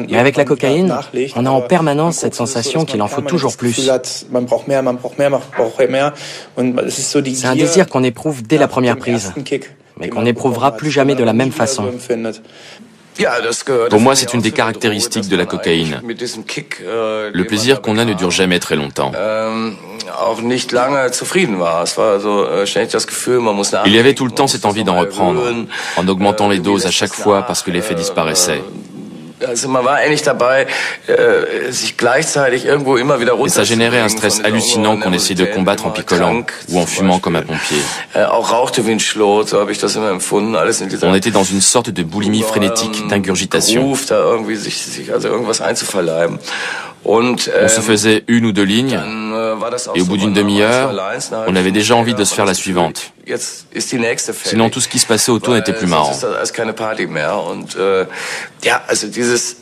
Mais avec la cocaïne, on a en permanence cette sensation qu'il en faut toujours plus. C'est un désir qu'on éprouve dès la première prise, mais qu'on n'éprouvera plus jamais de la même façon. Pour moi, c'est une des caractéristiques de la cocaïne. Le plaisir qu'on a ne dure jamais très longtemps. Il y avait tout le temps cette envie d'en reprendre, en augmentant les doses à chaque fois parce que l'effet disparaissait. Et ça générait un stress hallucinant qu'on essayait de combattre en picolant ou en fumant comme un pompier. On était dans une sorte de boulimie frénétique d'ingurgitation. On se faisait une ou deux lignes, et au bout d'une demi-heure, on avait déjà envie de se faire la suivante. Sinon, tout ce qui se passait autour n'était plus marrant.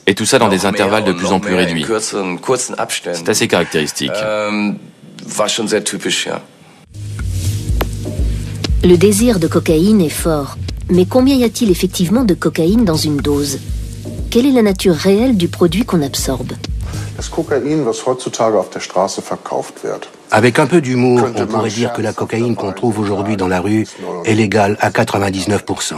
Et tout ça dans des intervalles de plus en plus réduits. C'est assez caractéristique. Le désir de cocaïne est fort. Mais combien y a-t-il effectivement de cocaïne dans une dose? Quelle est la nature réelle du produit qu'on absorbe? Avec un peu d'humour, on pourrait dire que la cocaïne qu'on trouve aujourd'hui dans la rue est légale à 99%.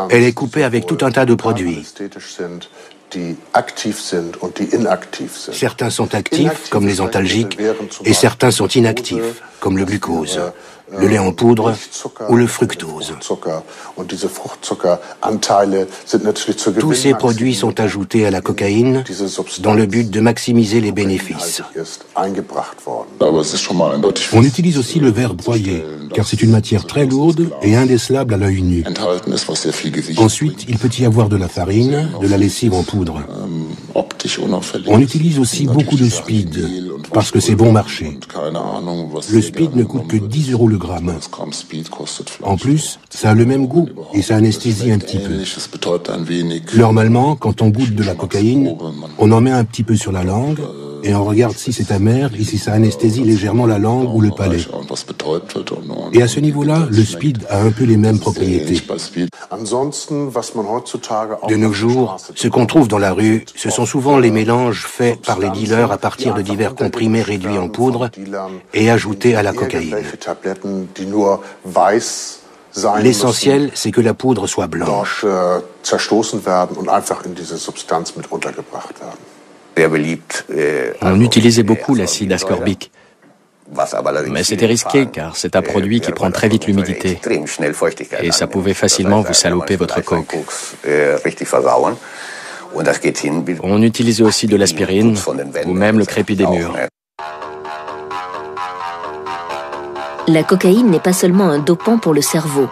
Elle est coupée avec tout un tas de produits. Certains sont actifs, comme les antalgiques, et certains sont inactifs, comme le glucose, le lait en poudre ou le fructose. Tous ces produits sont ajoutés à la cocaïne dans le but de maximiser les bénéfices. On utilise aussi le verre broyé, car c'est une matière très lourde et indécelable à l'œil nu. Ensuite, il peut y avoir de la farine, de la lessive en poudre. On utilise aussi beaucoup de speed, parce que c'est bon marché. Le speed ne coûte que 10 € le gramme. En plus, ça a le même goût et ça anesthésie un petit peu. Normalement, quand on goûte de la cocaïne, on en met un petit peu sur la langue et on regarde si c'est amer et si ça anesthésie légèrement la langue ou le palais. Et à ce niveau-là, le speed a un peu les mêmes propriétés. De nos jours, ce qu'on trouve dans la rue, ce sont souvent les mélanges faits par les dealers à partir de divers comprimés réduits en poudre et ajoutés à la cocaïne. L'essentiel, c'est que la poudre soit blanche. On utilisait beaucoup l'acide ascorbique. Mais c'était risqué car c'est un produit qui prend très vite l'humidité et ça pouvait facilement vous saloper votre coke. On utilisait aussi de l'aspirine ou même le crépi des murs. La cocaïne n'est pas seulement un dopant pour le cerveau.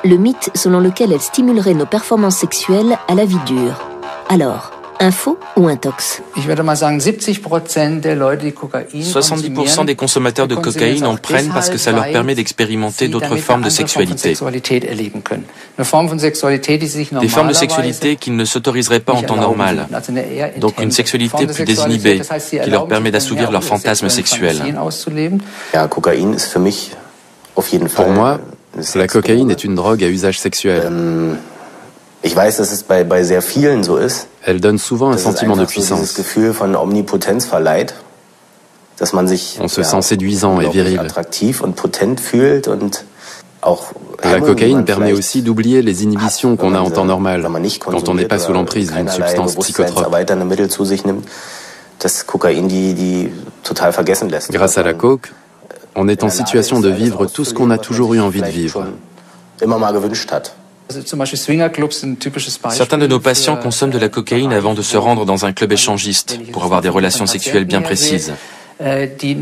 Le mythe selon lequel elle stimulerait nos performances sexuelles a la vie dure. Alors, un faux ou un tox? 70% des consommateurs de cocaïne en prennent parce que ça leur permet d'expérimenter d'autres formes de sexualité. Des formes de sexualité qu'ils ne s'autoriseraient pas en temps normal. Donc une sexualité plus désinhibée, qui leur permet d'assouvir leurs fantasmes sexuels. Pour moi, la cocaïne est une drogue à usage sexuel. Elle donne souvent un sentiment de puissance. On se sent séduisant et viril. La cocaïne permet aussi d'oublier les inhibitions qu'on a en temps normal, quand on n'est pas sous l'emprise d'une substance psychotrope. Grâce à la coke, on est en situation de vivre tout ce qu'on a toujours eu envie de vivre. Certains de nos patients consomment de la cocaïne avant de se rendre dans un club échangiste pour avoir des relations sexuelles bien précises. Et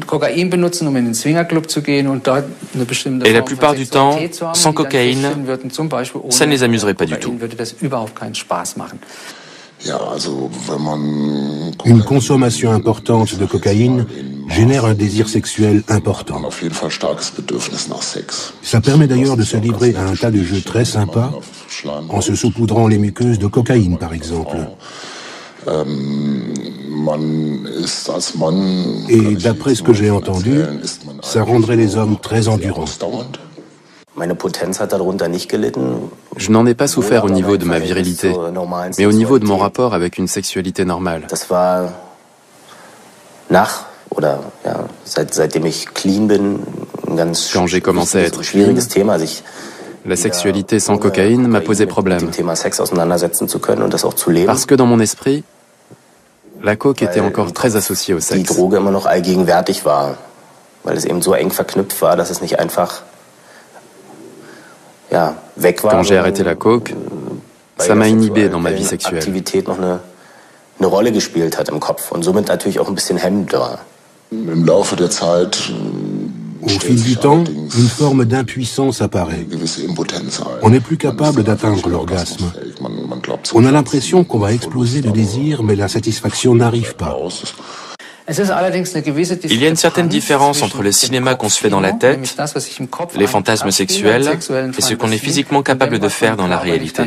la plupart du temps, sans cocaïne, ça ne les amuserait pas du tout. Une consommation importante de cocaïne génère un désir sexuel important. Ça permet d'ailleurs de se livrer à un tas de jeux très sympas, en se saupoudrant les muqueuses de cocaïne par exemple. Et d'après ce que j'ai entendu, ça rendrait les hommes très endurants. Je n'en ai pas souffert au niveau de ma virilité, mais au niveau de mon rapport avec une sexualité normale. Quand j'ai commencé à être clean, la sexualité sans cocaïne m'a posé problème. Parce que dans mon esprit, la coke était encore très associée au sexe. Quand j'ai arrêté la coke, ça m'a inhibé dans ma vie sexuelle. Au fil du temps, une forme d'impuissance apparaît. On n'est plus capable d'atteindre l'orgasme. On a l'impression qu'on va exploser de désir, mais la satisfaction n'arrive pas. Il y a une certaine différence entre le cinéma qu'on se fait dans la tête, les fantasmes sexuels, et ce qu'on est physiquement capable de faire dans la réalité.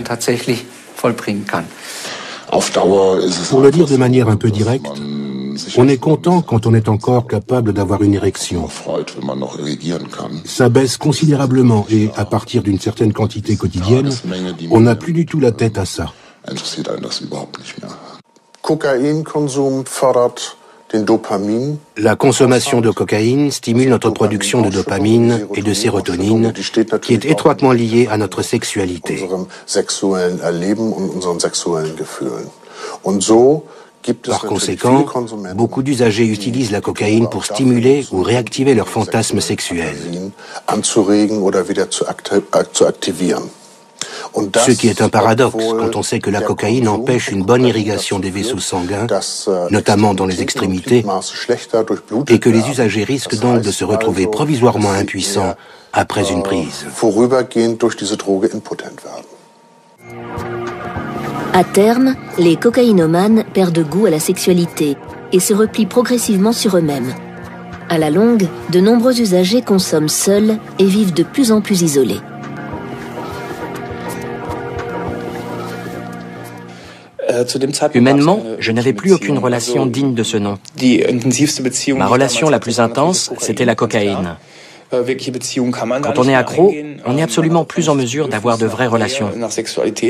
Pour le dire de manière un peu directe, on est content quand on est encore capable d'avoir une érection. Ça baisse considérablement et à partir d'une certaine quantité quotidienne, on n'a plus du tout la tête à ça. La consommation de cocaïne stimule notre production de dopamine et de sérotonine, qui est étroitement liée à notre sexualité. Par conséquent, beaucoup d'usagers utilisent la cocaïne pour stimuler ou réactiver leurs fantasmes sexuels. Ce qui est un paradoxe quand on sait que la cocaïne empêche une bonne irrigation des vaisseaux sanguins, notamment dans les extrémités, et que les usagers risquent donc de se retrouver provisoirement impuissants après une prise. À terme, les cocaïnomanes perdent goût à la sexualité et se replient progressivement sur eux-mêmes. À la longue, de nombreux usagers consomment seuls et vivent de plus en plus isolés. Humainement, je n'avais plus aucune relation digne de ce nom. Ma relation la plus intense, c'était la cocaïne. Quand on est accro, on n'est absolument plus en mesure d'avoir de vraies relations.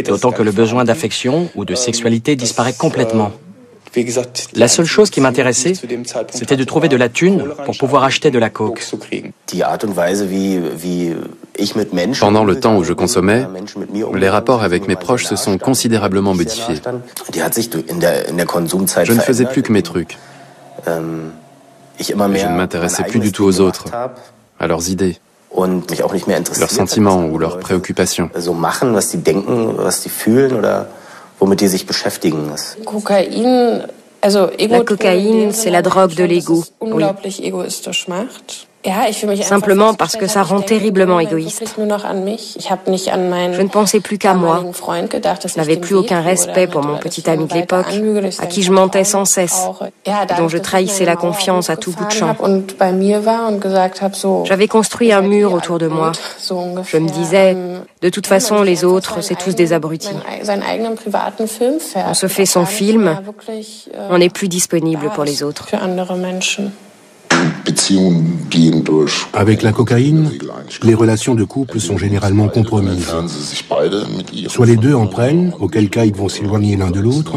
D'autant que le besoin d'affection ou de sexualité disparaît complètement. La seule chose qui m'intéressait, c'était de trouver de la thune pour pouvoir acheter de la coke. Pendant le temps où je consommais, les rapports avec mes proches se sont considérablement modifiés. Je ne faisais plus que mes trucs. Je ne m'intéressais plus du tout aux autres, à leurs idées, leurs sentiments ou leurs préoccupations. La cocaïne, c'est la drogue de l'ego. Oui. Simplement parce que ça rend terriblement égoïste. Je ne pensais plus qu'à moi. Je n'avais plus aucun respect pour mon petit ami de l'époque, à qui je mentais sans cesse, dont je trahissais la confiance à tout bout de champ. J'avais construit un mur autour de moi. Je me disais, de toute façon, les autres, c'est tous des abrutis. On se fait son film, on n'est plus disponible pour les autres. Avec la cocaïne, les relations de couple sont généralement compromises. Soit les deux en prennent, auquel cas ils vont s'éloigner l'un de l'autre,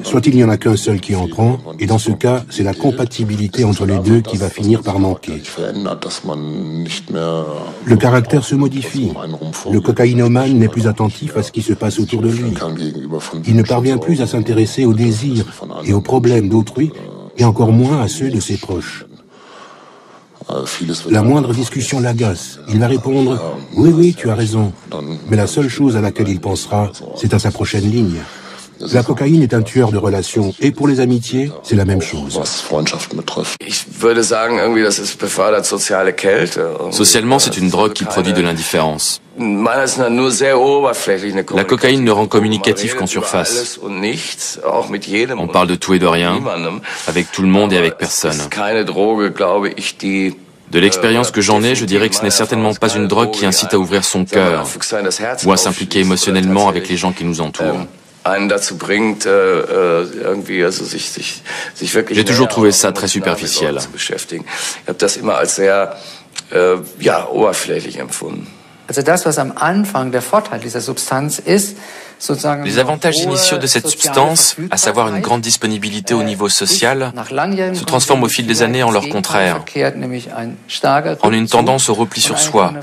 soit il n'y en a qu'un seul qui en prend, et dans ce cas, c'est la compatibilité entre les deux qui va finir par manquer. Le caractère se modifie. Le cocaïnomane n'est plus attentif à ce qui se passe autour de lui. Il ne parvient plus à s'intéresser aux désirs et aux problèmes d'autrui, et encore moins à ceux de ses proches. La moindre discussion l'agace. Il va répondre « Oui, oui, tu as raison ». Mais la seule chose à laquelle il pensera, c'est à sa prochaine ligne. La cocaïne est un tueur de relations. Et pour les amitiés, c'est la même chose. Socialement, c'est une drogue qui produit de l'indifférence. La cocaïne ne rend communicatif qu'en surface. On parle de tout et de rien, avec tout le monde et avec personne. De l'expérience que j'en ai, je dirais que ce n'est certainement pas une drogue qui incite à ouvrir son cœur ou à s'impliquer émotionnellement avec les gens qui nous entourent. J'ai toujours trouvé ça très superficiel. Les avantages initiaux de cette substance, à savoir une grande disponibilité au niveau social, se transforment au fil des années en leur contraire, en une tendance au repli sur soi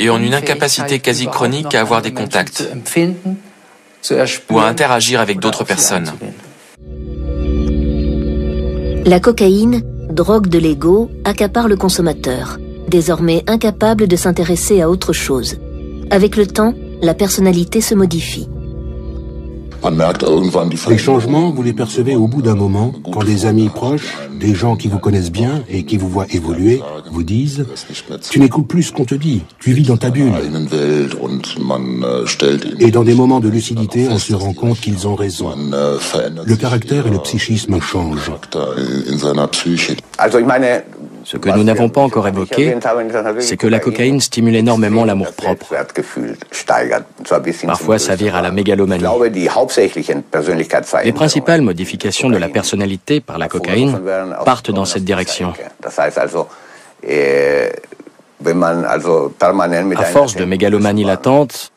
et en une incapacité quasi chronique à avoir des contacts ou à interagir avec d'autres personnes. La cocaïne, drogue de l'ego, accapare le consommateur, désormais incapable de s'intéresser à autre chose. Avec le temps, la personnalité se modifie. Les changements, vous les percevez au bout d'un moment, quand des amis proches, des gens qui vous connaissent bien et qui vous voient évoluer, vous disent « Tu n'écoutes plus ce qu'on te dit, tu vis dans ta bulle ». Et dans des moments de lucidité, on se rend compte qu'ils ont raison. Le caractère et le psychisme changent. Ce que nous n'avons pas encore évoqué, c'est que la cocaïne stimule énormément l'amour-propre. Parfois, ça vire à la mégalomanie. Les principales modifications de la personnalité par la cocaïne partent dans cette direction. À force de mégalomanie latente,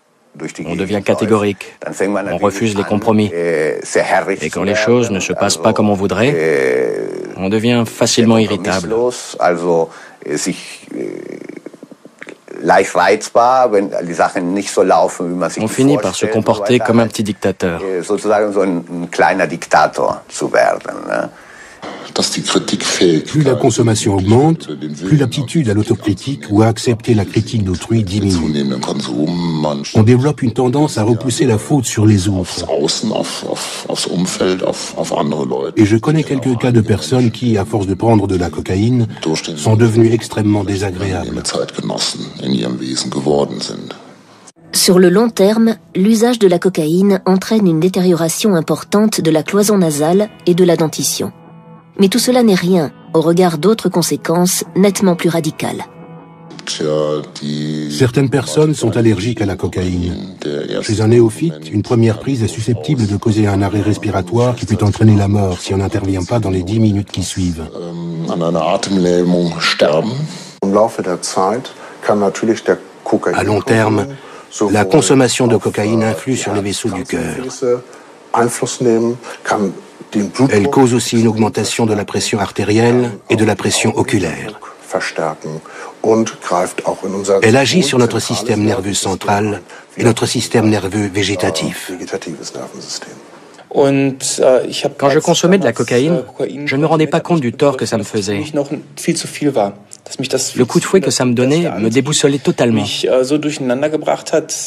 on devient catégorique, on refuse les compromis. Et quand les choses ne se passent pas comme on voudrait, on devient facilement irritable. On finit par se comporter comme un petit dictateur. Plus la consommation augmente, plus l'aptitude à l'autocritique ou à accepter la critique d'autrui diminue. On développe une tendance à repousser la faute sur les autres. Et je connais quelques cas de personnes qui, à force de prendre de la cocaïne, sont devenues extrêmement désagréables. Sur le long terme, l'usage de la cocaïne entraîne une détérioration importante de la cloison nasale et de la dentition. Mais tout cela n'est rien au regard d'autres conséquences nettement plus radicales. Certaines personnes sont allergiques à la cocaïne. Chez un néophyte, une première prise est susceptible de causer un arrêt respiratoire qui peut entraîner la mort si on n'intervient pas dans les 10 minutes qui suivent. À long terme, la consommation de cocaïne influe sur les vaisseaux du cœur. Elle cause aussi une augmentation de la pression artérielle et de la pression oculaire. Elle agit sur notre système nerveux central et notre système nerveux végétatif. Quand je consommais de la cocaïne, je ne me rendais pas compte du tort que ça me faisait. Le coup de fouet que ça me donnait me déboussolait totalement.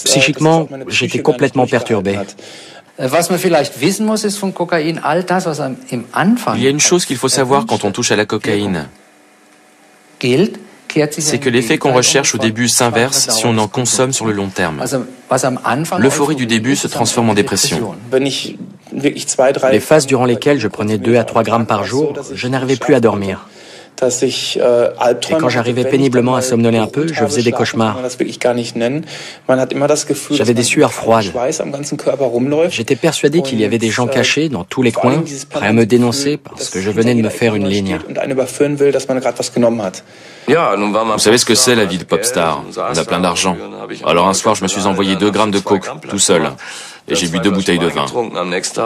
Psychiquement, j'étais complètement perturbé. Il y a une chose qu'il faut savoir quand on touche à la cocaïne. C'est que l'effet qu'on recherche au début s'inverse si on en consomme sur le long terme. L'euphorie du début se transforme en dépression. Les phases durant lesquelles je prenais 2 à 3 grammes par jour, je n'arrivais plus à dormir. Et quand j'arrivais péniblement à somnoler un peu, je faisais des cauchemars. J'avais des sueurs froides. J'étais persuadé qu'il y avait des gens cachés dans tous les coins, prêts à me dénoncer parce que je venais de me faire une ligne. Vous savez ce que c'est la vie de pop star? On a plein d'argent. Alors un soir, je me suis envoyé 2 grammes de coke, tout seul. Et j'ai bu 2 bouteilles de vin.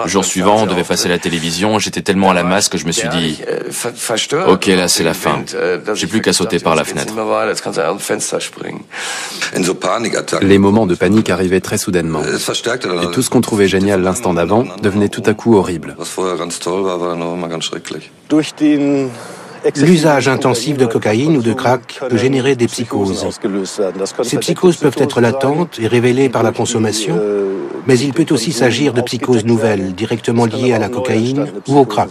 Le jour suivant, on devait passer la télévision. J'étais tellement à la masse que je me suis dit « Ok, là, c'est la fin. J'ai plus qu'à sauter par la fenêtre. » Les moments de panique arrivaient très soudainement. Et tout ce qu'on trouvait génial l'instant d'avant devenait tout à coup horrible. L'usage intensif de cocaïne ou de crack peut générer des psychoses. Ces psychoses peuvent être latentes et révélées par la consommation, mais il peut aussi s'agir de psychoses nouvelles, directement liées à la cocaïne ou au crack.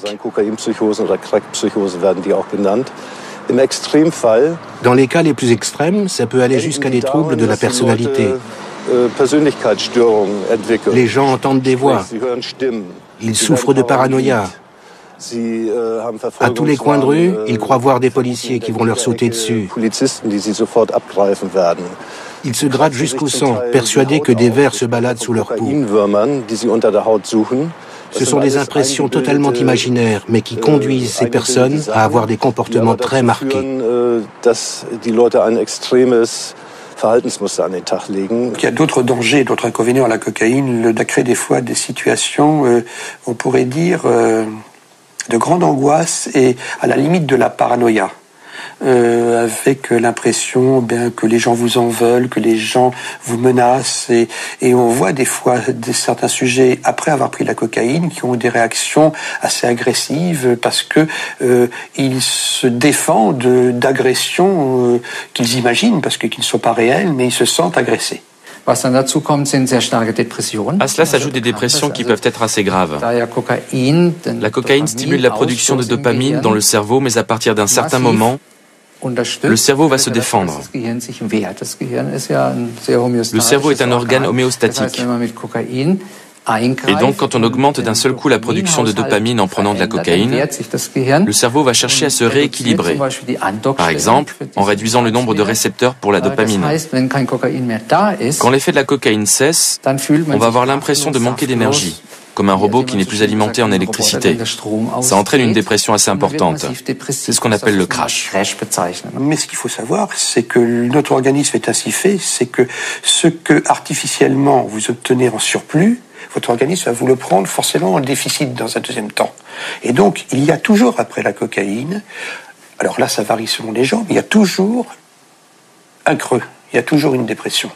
Dans les cas les plus extrêmes, ça peut aller jusqu'à des troubles de la personnalité. Les gens entendent des voix, ils souffrent de paranoïa, À tous les coins de rue, ils croient voir des policiers qui vont leur sauter dessus. Ils se grattent jusqu'au sang, persuadés que des vers se baladent sous leur peau. Ce sont des impressions totalement imaginaires, mais qui conduisent ces personnes à avoir des comportements très marqués. Il y a d'autres dangers, d'autres inconvénients à la cocaïne. Elle crée des fois des situations, on pourrait dire, de grande angoisse et à la limite de la paranoïa. Avec l'impression que les gens vous en veulent, que les gens vous menacent et on voit des fois certains sujets après avoir pris la cocaïne qui ont des réactions assez agressives parce que ils se défendent d'agressions qu'ils imaginent parce qu'ils ne sont pas réelles mais ils se sentent agressés. À cela s'ajoutent des dépressions qui peuvent être assez graves. La cocaïne stimule la production de dopamine dans le cerveau, mais à partir d'un certain moment, le cerveau va se défendre. Le cerveau est un organe homéostatique. Et donc, quand on augmente d'un seul coup la production de dopamine en prenant de la cocaïne, le cerveau va chercher à se rééquilibrer. Par exemple, en réduisant le nombre de récepteurs pour la dopamine. Quand l'effet de la cocaïne cesse, on va avoir l'impression de manquer d'énergie, comme un robot qui n'est plus alimenté en électricité. Ça entraîne une dépression assez importante. C'est ce qu'on appelle le crash. Mais ce qu'il faut savoir, c'est que notre organisme est ainsi fait, c'est que ce que artificiellement vous obtenez en surplus, votre organisme va vous le prendre forcément en déficit dans un deuxième temps. Et donc, il y a toujours après la cocaïne, alors là ça varie selon les gens, mais il y a toujours un creux, il y a toujours une dépression.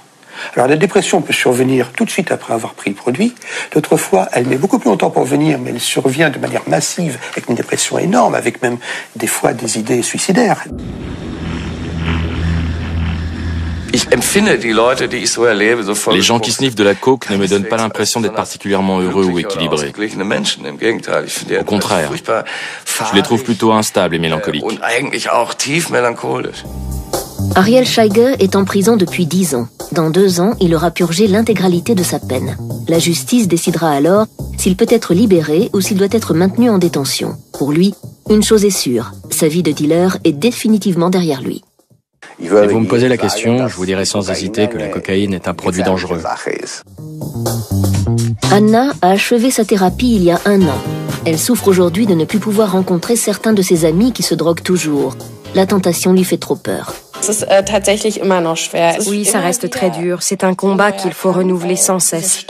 Alors la dépression peut survenir tout de suite après avoir pris le produit. D'autres fois, elle met beaucoup plus longtemps pour venir, mais elle survient de manière massive, avec une dépression énorme, avec même des fois des idées suicidaires. Les gens qui sniffent de la coke ne me donnent pas l'impression d'être particulièrement heureux ou équilibrés. Au contraire, je les trouve plutôt instables et mélancoliques. Ariel Scheiger est en prison depuis 10 ans. Dans 2 ans, il aura purgé l'intégralité de sa peine. La justice décidera alors s'il peut être libéré ou s'il doit être maintenu en détention. Pour lui, une chose est sûre, sa vie de dealer est définitivement derrière lui. Et vous me posez la question, je vous dirai sans hésiter que la cocaïne est un produit dangereux. Anna a achevé sa thérapie il y a 1 an. Elle souffre aujourd'hui de ne plus pouvoir rencontrer certains de ses amis qui se droguent toujours. La tentation lui fait trop peur. Oui, ça reste très dur. C'est un combat qu'il faut renouveler sans cesse.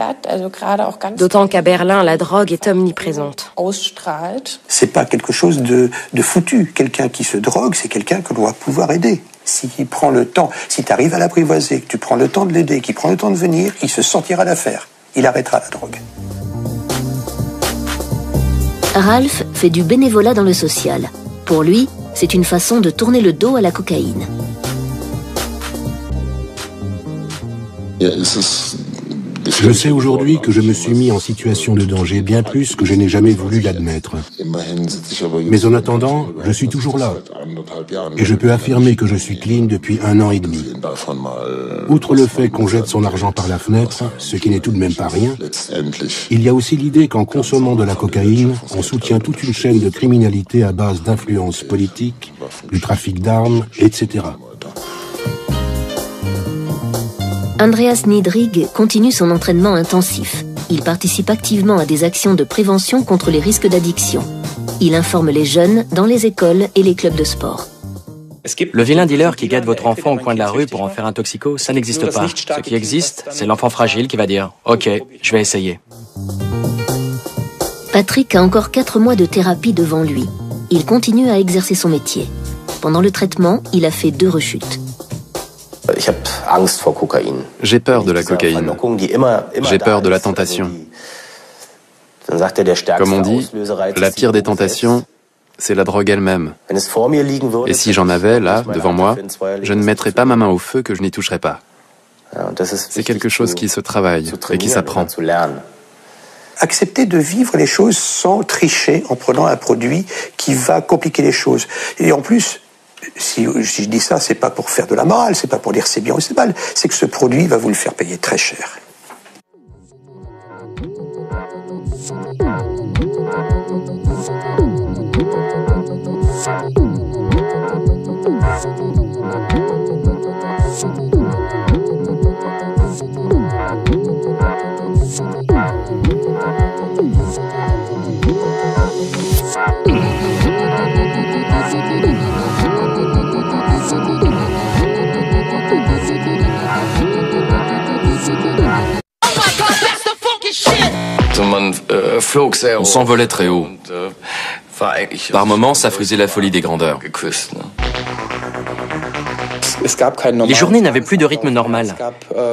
D'autant qu'à Berlin, la drogue est omniprésente. C'est pas quelque chose de foutu. Quelqu'un qui se drogue, c'est quelqu'un que l'on va pouvoir aider. S'il prend le temps, si tu arrives à l'apprivoiser, que tu prends le temps de l'aider, qu'il prend le temps de venir, il se sentira l'affaire. Il arrêtera la drogue. Ralph fait du bénévolat dans le social. Pour lui, c'est une façon de tourner le dos à la cocaïne. Je sais aujourd'hui que je me suis mis en situation de danger bien plus que je n'ai jamais voulu l'admettre. Mais en attendant, je suis toujours là. Et je peux affirmer que je suis clean depuis 1 an et demi. Outre le fait qu'on jette son argent par la fenêtre, ce qui n'est tout de même pas rien, il y a aussi l'idée qu'en consommant de la cocaïne, on soutient toute une chaîne de criminalité à base d'influence politique, du trafic d'armes, etc. Andreas Niedrig continue son entraînement intensif. Il participe activement à des actions de prévention contre les risques d'addiction. Il informe les jeunes dans les écoles et les clubs de sport. Le vilain dealer qui guette votre enfant au coin de la rue pour en faire un toxico, ça n'existe pas. Ce qui existe, c'est l'enfant fragile qui va dire « Ok, je vais essayer ». Patrick a encore 4 mois de thérapie devant lui. Il continue à exercer son métier. Pendant le traitement, il a fait 2 rechutes. J'ai peur de la cocaïne. J'ai peur de la tentation. Comme on dit, la pire des tentations, c'est la drogue elle-même. Et si j'en avais, là, devant moi, je ne mettrais pas ma main au feu que je n'y toucherais pas. C'est quelque chose qui se travaille et qui s'apprend. Accepter de vivre les choses sans tricher en prenant un produit qui va compliquer les choses. Et en plus, si je dis ça, c'est pas pour faire de la morale, c'est pas pour dire c'est bien ou c'est mal, c'est que ce produit va vous le faire payer très cher. On s'envolait très haut. Par moments, ça faisait la folie des grandeurs. Les journées n'avaient plus de rythme normal.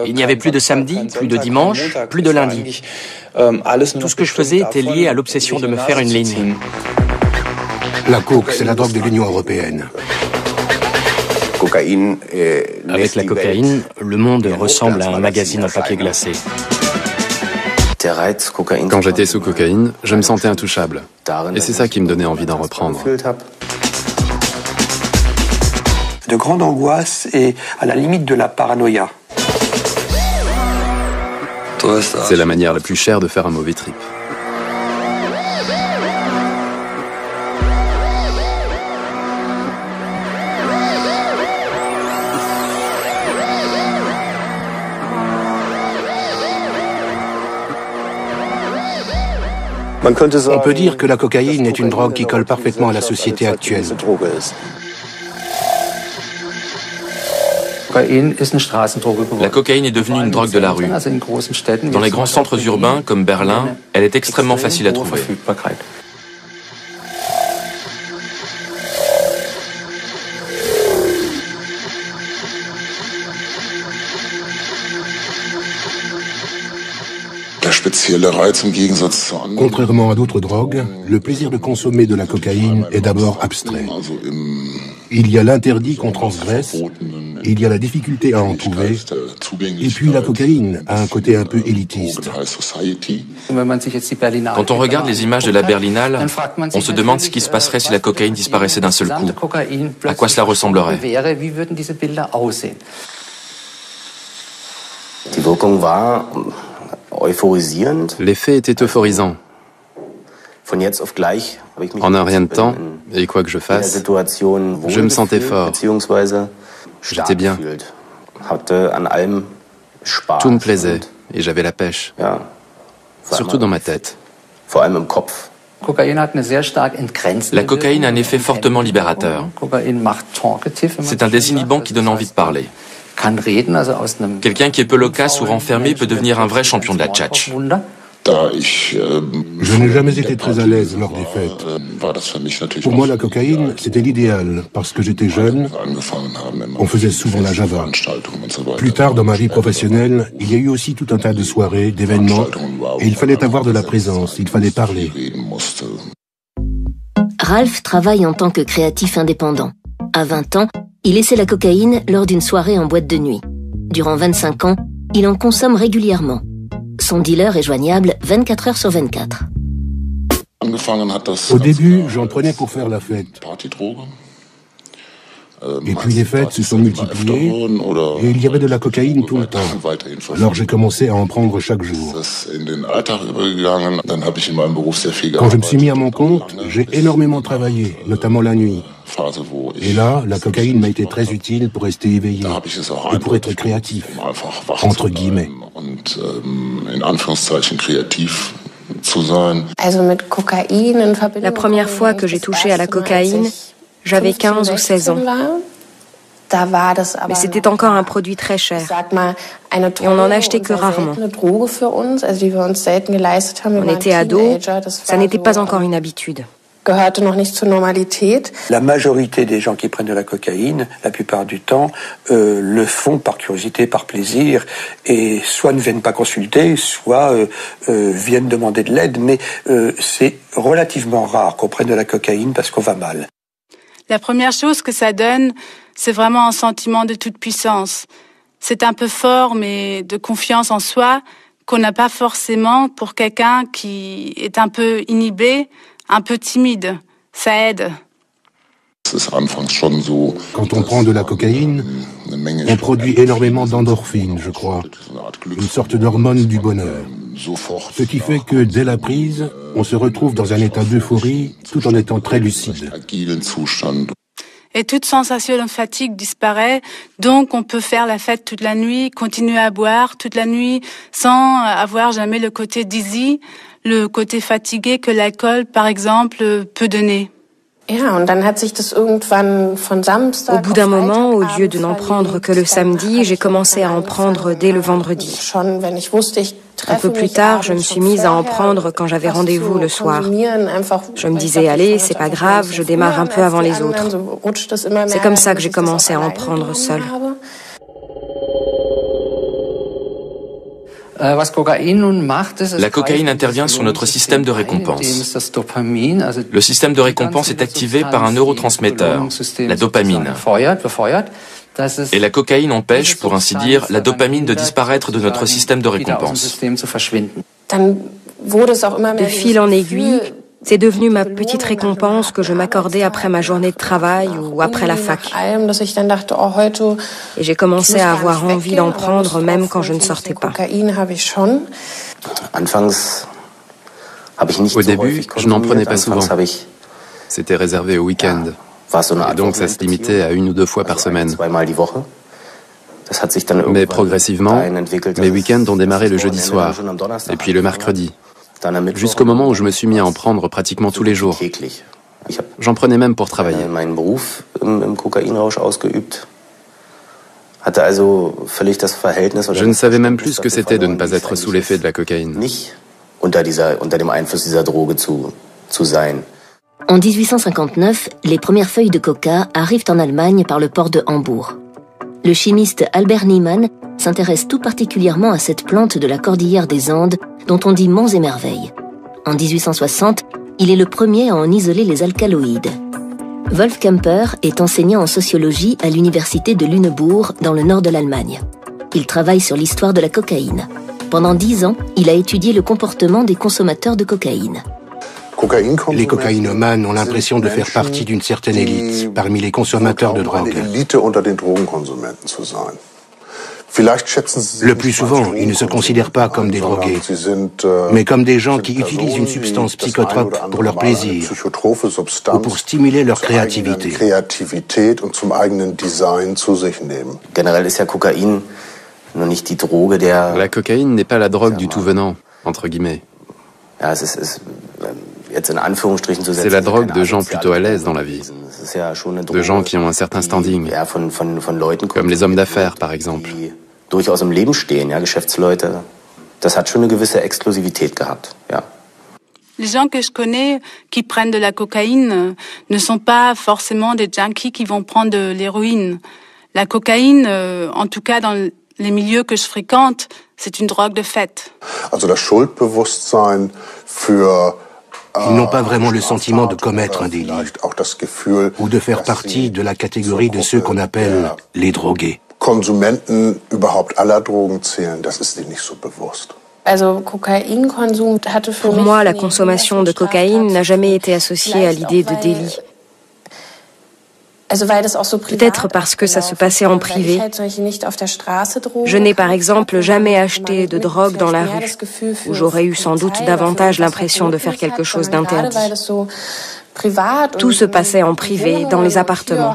Il n'y avait plus de samedi, plus de dimanche, plus de lundi. Tout ce que je faisais était lié à l'obsession de me faire une ligne. La coke, c'est la drogue de l'Union européenne. Avec la cocaïne, le monde ressemble à un magazine en papier glacé. Quand j'étais sous cocaïne, je me sentais intouchable. Et c'est ça qui me donnait envie d'en reprendre. De grande angoisse et à la limite de la paranoïa. C'est la manière la plus chère de faire un mauvais trip. On peut dire que la cocaïne est une drogue qui colle parfaitement à la société actuelle. La cocaïne est devenue une drogue de la rue. Dans les grands centres urbains comme Berlin, elle est extrêmement facile à trouver. Contrairement à d'autres drogues, le plaisir de consommer de la cocaïne est d'abord abstrait. Il y a l'interdit qu'on transgresse, il y a la difficulté à en trouver, et puis la cocaïne a un côté un peu élitiste. Quand on regarde les images de la Berlinale, on se demande ce qui se passerait si la cocaïne disparaissait d'un seul coup. À quoi cela ressemblerait? L'effet était euphorisant. En un rien de temps, et quoi que je fasse, je me sentais fort. J'étais bien. Tout me plaisait, et j'avais la pêche. Surtout dans ma tête. La cocaïne a un effet fortement libérateur. C'est un désinhibant qui donne envie de parler. Quelqu'un qui est peu loquace ou renfermé peut devenir un vrai champion de la tchatch. Je n'ai jamais été très à l'aise lors des fêtes. Pour moi, la cocaïne, c'était l'idéal, parce que j'étais jeune, on faisait souvent la java. Plus tard, dans ma vie professionnelle, il y a eu aussi tout un tas de soirées, d'événements, et il fallait avoir de la présence, il fallait parler. Ralph travaille en tant que créatif indépendant. À 20 ans, il essaie la cocaïne lors d'une soirée en boîte de nuit. Durant 25 ans, il en consomme régulièrement. Son dealer est joignable 24 heures sur 24. Au début, j'en prenais pour faire la fête. Et puis les fêtes se sont multipliées et il y avait de la cocaïne tout le temps. Alors j'ai commencé à en prendre chaque jour. Quand je me suis mis à mon compte, j'ai énormément travaillé, notamment la nuit. Et là, la cocaïne m'a été très utile pour rester éveillé et pour être créatif, entre guillemets. La première fois que j'ai touché à la cocaïne, j'avais 15 ou 16 ans. Mais c'était encore un produit très cher. Et on n'en achetait que rarement. On était ados, ça n'était pas encore une habitude. La majorité des gens qui prennent de la cocaïne, la plupart du temps, le font par curiosité, par plaisir, et soit ne viennent pas consulter, soit viennent demander de l'aide, mais c'est relativement rare qu'on prenne de la cocaïne parce qu'on va mal. La première chose que ça donne, c'est vraiment un sentiment de toute puissance. C'est un peu fort, mais de confiance en soi, qu'on n'a pas forcément pour quelqu'un qui est un peu inhibé, un peu timide. Ça aide. Quand on prend de la cocaïne, On produit énormément d'endorphines, je crois, une sorte d'hormone du bonheur. Ce qui fait que, dès la prise, on se retrouve dans un état d'euphorie tout en étant très lucide. Et toute sensation de fatigue disparaît, donc on peut faire la fête toute la nuit, continuer à boire toute la nuit sans avoir jamais le côté dizzy, le côté fatigué que l'alcool, par exemple, peut donner. Au bout d'un moment, au lieu de n'en prendre que le samedi, j'ai commencé à en prendre dès le vendredi. Un peu plus tard, je me suis mise à en prendre quand j'avais rendez-vous le soir. Je me disais, allez, c'est pas grave, je démarre un peu avant les autres. C'est comme ça que j'ai commencé à en prendre seule. La cocaïne intervient sur notre système de récompense. Le système de récompense est activé par un neurotransmetteur, la dopamine. Et la cocaïne empêche, pour ainsi dire, la dopamine de disparaître de notre système de récompense. De fil en aiguille, c'est devenu ma petite récompense que je m'accordais après ma journée de travail ou après la fac. Et j'ai commencé à avoir envie d'en prendre même quand je ne sortais pas. Au début, je n'en prenais pas souvent. C'était réservé au week-end. Et donc ça se limitait à 1 ou 2 fois par semaine. Mais progressivement, mes week-ends ont démarré le jeudi soir, et puis le mercredi, jusqu'au moment où je me suis mis à en prendre pratiquement tous les jours. J'en prenais même pour travailler. Je ne savais même plus ce que c'était de ne pas être sous l'effet de la cocaïne. En 1859, les premières feuilles de coca arrivent en Allemagne par le port de Hambourg. Le chimiste Albert Niemann s'intéresse tout particulièrement à cette plante de la cordillère des Andes dont on dit monts et merveilles. En 1860, il est le premier à en isoler les alcaloïdes. Wolf Kemper est enseignant en sociologie à l'université de Lüneburg dans le nord de l'Allemagne. Il travaille sur l'histoire de la cocaïne. Pendant 10 ans, il a étudié le comportement des consommateurs de cocaïne. Les cocaïnomanes ont l'impression de faire partie d'une certaine élite parmi les consommateurs de drogue. Le plus souvent, ils ne se considèrent pas comme des drogués, mais comme des gens qui utilisent une substance psychotrope pour leur plaisir ou pour stimuler leur créativité. La cocaïne n'est pas la drogue du tout venant, entre guillemets. C'est la drogue de gens plutôt à l'aise dans la vie, de gens qui ont un certain standing, comme les hommes d'affaires par exemple. Les gens que je connais qui prennent de la cocaïne ne sont pas forcément des junkies qui vont prendre de l'héroïne. La cocaïne, en tout cas dans les milieux que je fréquente, c'est une drogue de fête. Ils n'ont pas vraiment le sentiment de commettre un délit ou de faire partie de la catégorie de ceux qu'on appelle les drogués. Pour moi, la consommation de cocaïne n'a jamais été associée à l'idée de délit. Peut-être parce que ça se passait en privé. Je n'ai par exemple jamais acheté de drogue dans la rue, où j'aurais eu sans doute davantage l'impression de faire quelque chose d'interdit. Tout se passait en privé, dans les appartements.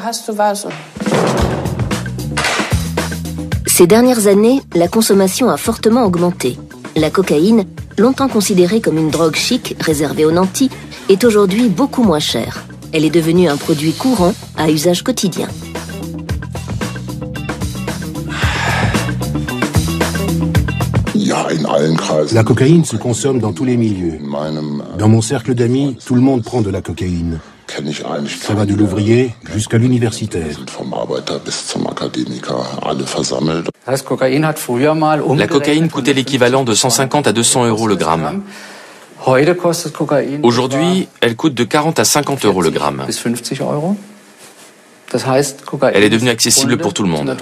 Ces dernières années, la consommation a fortement augmenté. La cocaïne, longtemps considérée comme une drogue chic réservée aux nantis, est aujourd'hui beaucoup moins chère. Elle est devenue un produit courant à usage quotidien. La cocaïne se consomme dans tous les milieux. Dans mon cercle d'amis, tout le monde prend de la cocaïne. Ça va de l'ouvrier jusqu'à l'universitaire. La cocaïne coûtait l'équivalent de 150 à 200 euros le gramme. Aujourd'hui, elle coûte de 40 à 50 euros le gramme. Elle est devenue accessible pour tout le monde.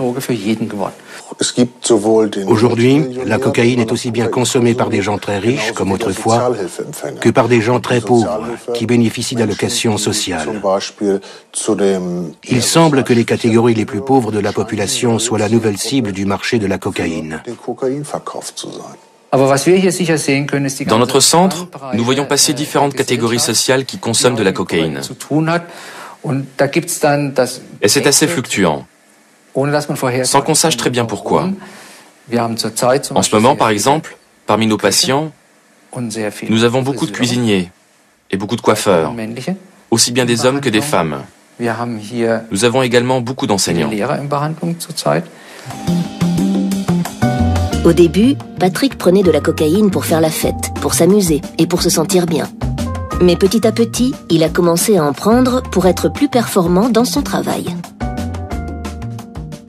Aujourd'hui, la cocaïne est aussi bien consommée par des gens très riches, comme autrefois, que par des gens très pauvres, qui bénéficient d'allocations sociales. Il semble que les catégories les plus pauvres de la population soient la nouvelle cible du marché de la cocaïne. Dans notre centre, nous voyons passer différentes catégories sociales qui consomment de la cocaïne. Et c'est assez fluctuant, sans qu'on sache très bien pourquoi. En ce moment, par exemple, parmi nos patients, nous avons beaucoup de cuisiniers et beaucoup de coiffeurs, aussi bien des hommes que des femmes. Nous avons également beaucoup d'enseignants. Au début, Patrick prenait de la cocaïne pour faire la fête, pour s'amuser et pour se sentir bien. Mais petit à petit, il a commencé à en prendre pour être plus performant dans son travail.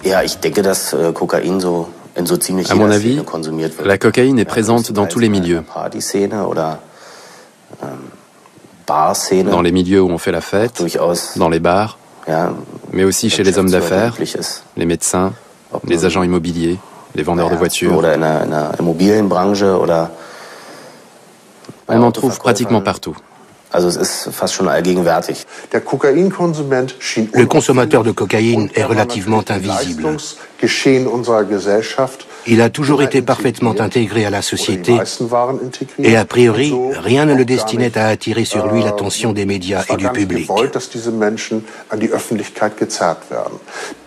À mon avis, la cocaïne est présente dans tous les milieux. Dans les milieux où on fait la fête, dans les bars, mais aussi chez les hommes d'affaires, les médecins, les agents immobiliers, les vendeurs de voitures. On en trouve pratiquement partout. Le consommateur de cocaïne est relativement invisible. Il a toujours été parfaitement intégré à la société et a priori, rien ne le destinait à attirer sur lui l'attention des médias et du public.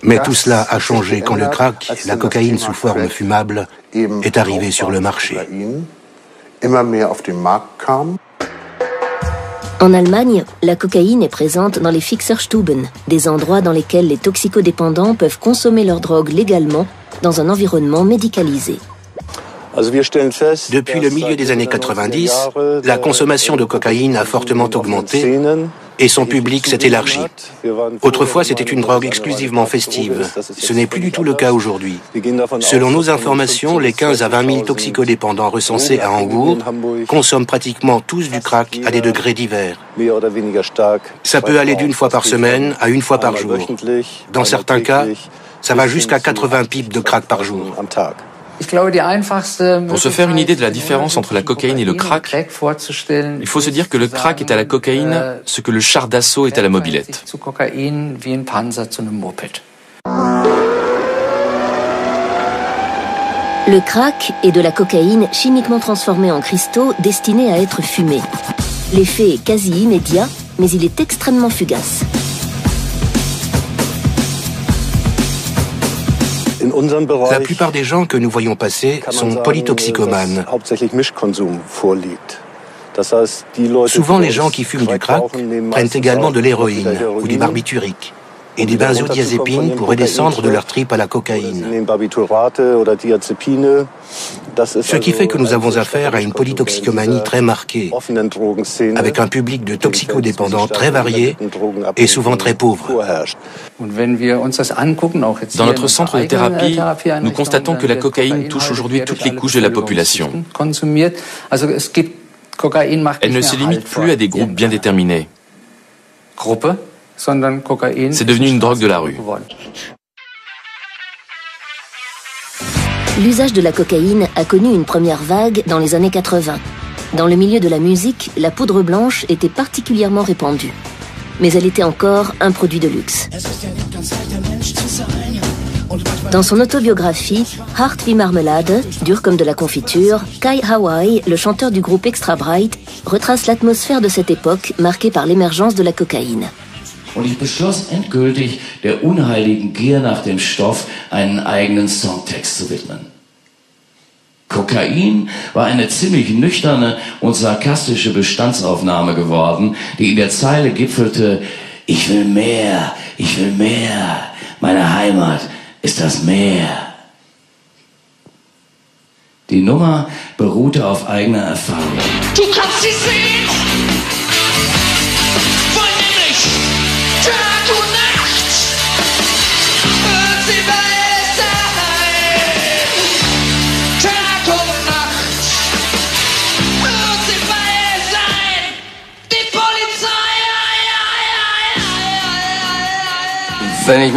Mais tout cela a changé quand le crack, la cocaïne sous forme fumable, est arrivé sur le marché. En Allemagne, la cocaïne est présente dans les Fixerstuben, des endroits dans lesquels les toxicodépendants peuvent consommer leur drogue légalement dans un environnement médicalisé. Depuis le milieu des années 90, la consommation de cocaïne a fortement augmenté et son public s'est élargi. Autrefois, c'était une drogue exclusivement festive. Ce n'est plus du tout le cas aujourd'hui. Selon nos informations, les 15 à 20 000 toxicodépendants recensés à Hambourg consomment pratiquement tous du crack à des degrés divers. Ça peut aller d'une fois par semaine à une fois par jour. Dans certains cas, ça va jusqu'à 80 pipes de crack par jour. Pour se faire une idée de la différence entre la cocaïne et le crack, il faut se dire que le crack est à la cocaïne ce que le char d'assaut est à la mobilette. Le crack est de la cocaïne chimiquement transformée en cristaux destinés à être fumés. L'effet est quasi immédiat, mais il est extrêmement fugace. La plupart des gens que nous voyons passer sont polytoxicomanes. Souvent, les gens qui fument du crack prennent également de l'héroïne ou du barbiturique et des benzodiazépines pour redescendre de leur trip à la cocaïne. Ce qui fait que nous avons affaire à une polytoxicomanie très marquée, avec un public de toxicodépendants très varié et souvent très pauvre. Dans notre centre de thérapie, nous constatons que la cocaïne touche aujourd'hui toutes les couches de la population. Elle ne se limite plus à des groupes bien déterminés. C'est devenu une drogue de la rue. L'usage de la cocaïne a connu une première vague dans les années 80. Dans le milieu de la musique, la poudre blanche était particulièrement répandue. Mais elle était encore un produit de luxe. Dans son autobiographie « Hart wie Marmelade », dur comme de la confiture, Kai Hawaii, le chanteur du groupe Extra Bright, retrace l'atmosphère de cette époque marquée par l'émergence de la cocaïne. Und ich beschloss endgültig, der unheiligen Gier nach dem Stoff einen eigenen Songtext zu widmen. Kokain war eine ziemlich nüchterne und sarkastische Bestandsaufnahme geworden, die in der Zeile gipfelte: Ich will mehr, meine Heimat ist das Meer. Die Nummer beruhte auf eigener Erfahrung. Du kannst sie sehen! La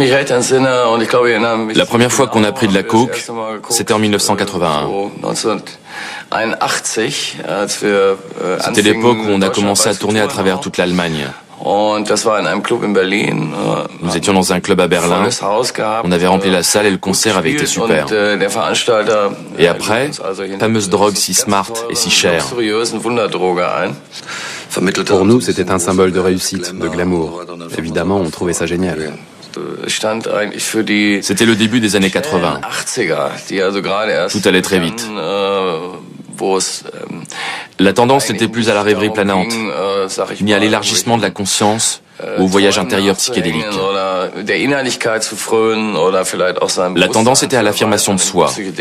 première fois qu'on a pris de la coke, c'était en 1981. C'était l'époque où on a commencé à tourner à travers toute l'Allemagne. Nous étions dans un club à Berlin, on avait rempli la salle et le concert avait été super. Et après, fameuse drogue si smart et si chère. Pour nous, c'était un symbole de réussite, de glamour. Évidemment, on trouvait ça génial. C'était le début des années 80. Tout allait très vite. La tendance n'était plus à la rêverie planante, ni à l'élargissement de la conscience ou au voyage intérieur psychédélique. La tendance était à l'affirmation de soi. Il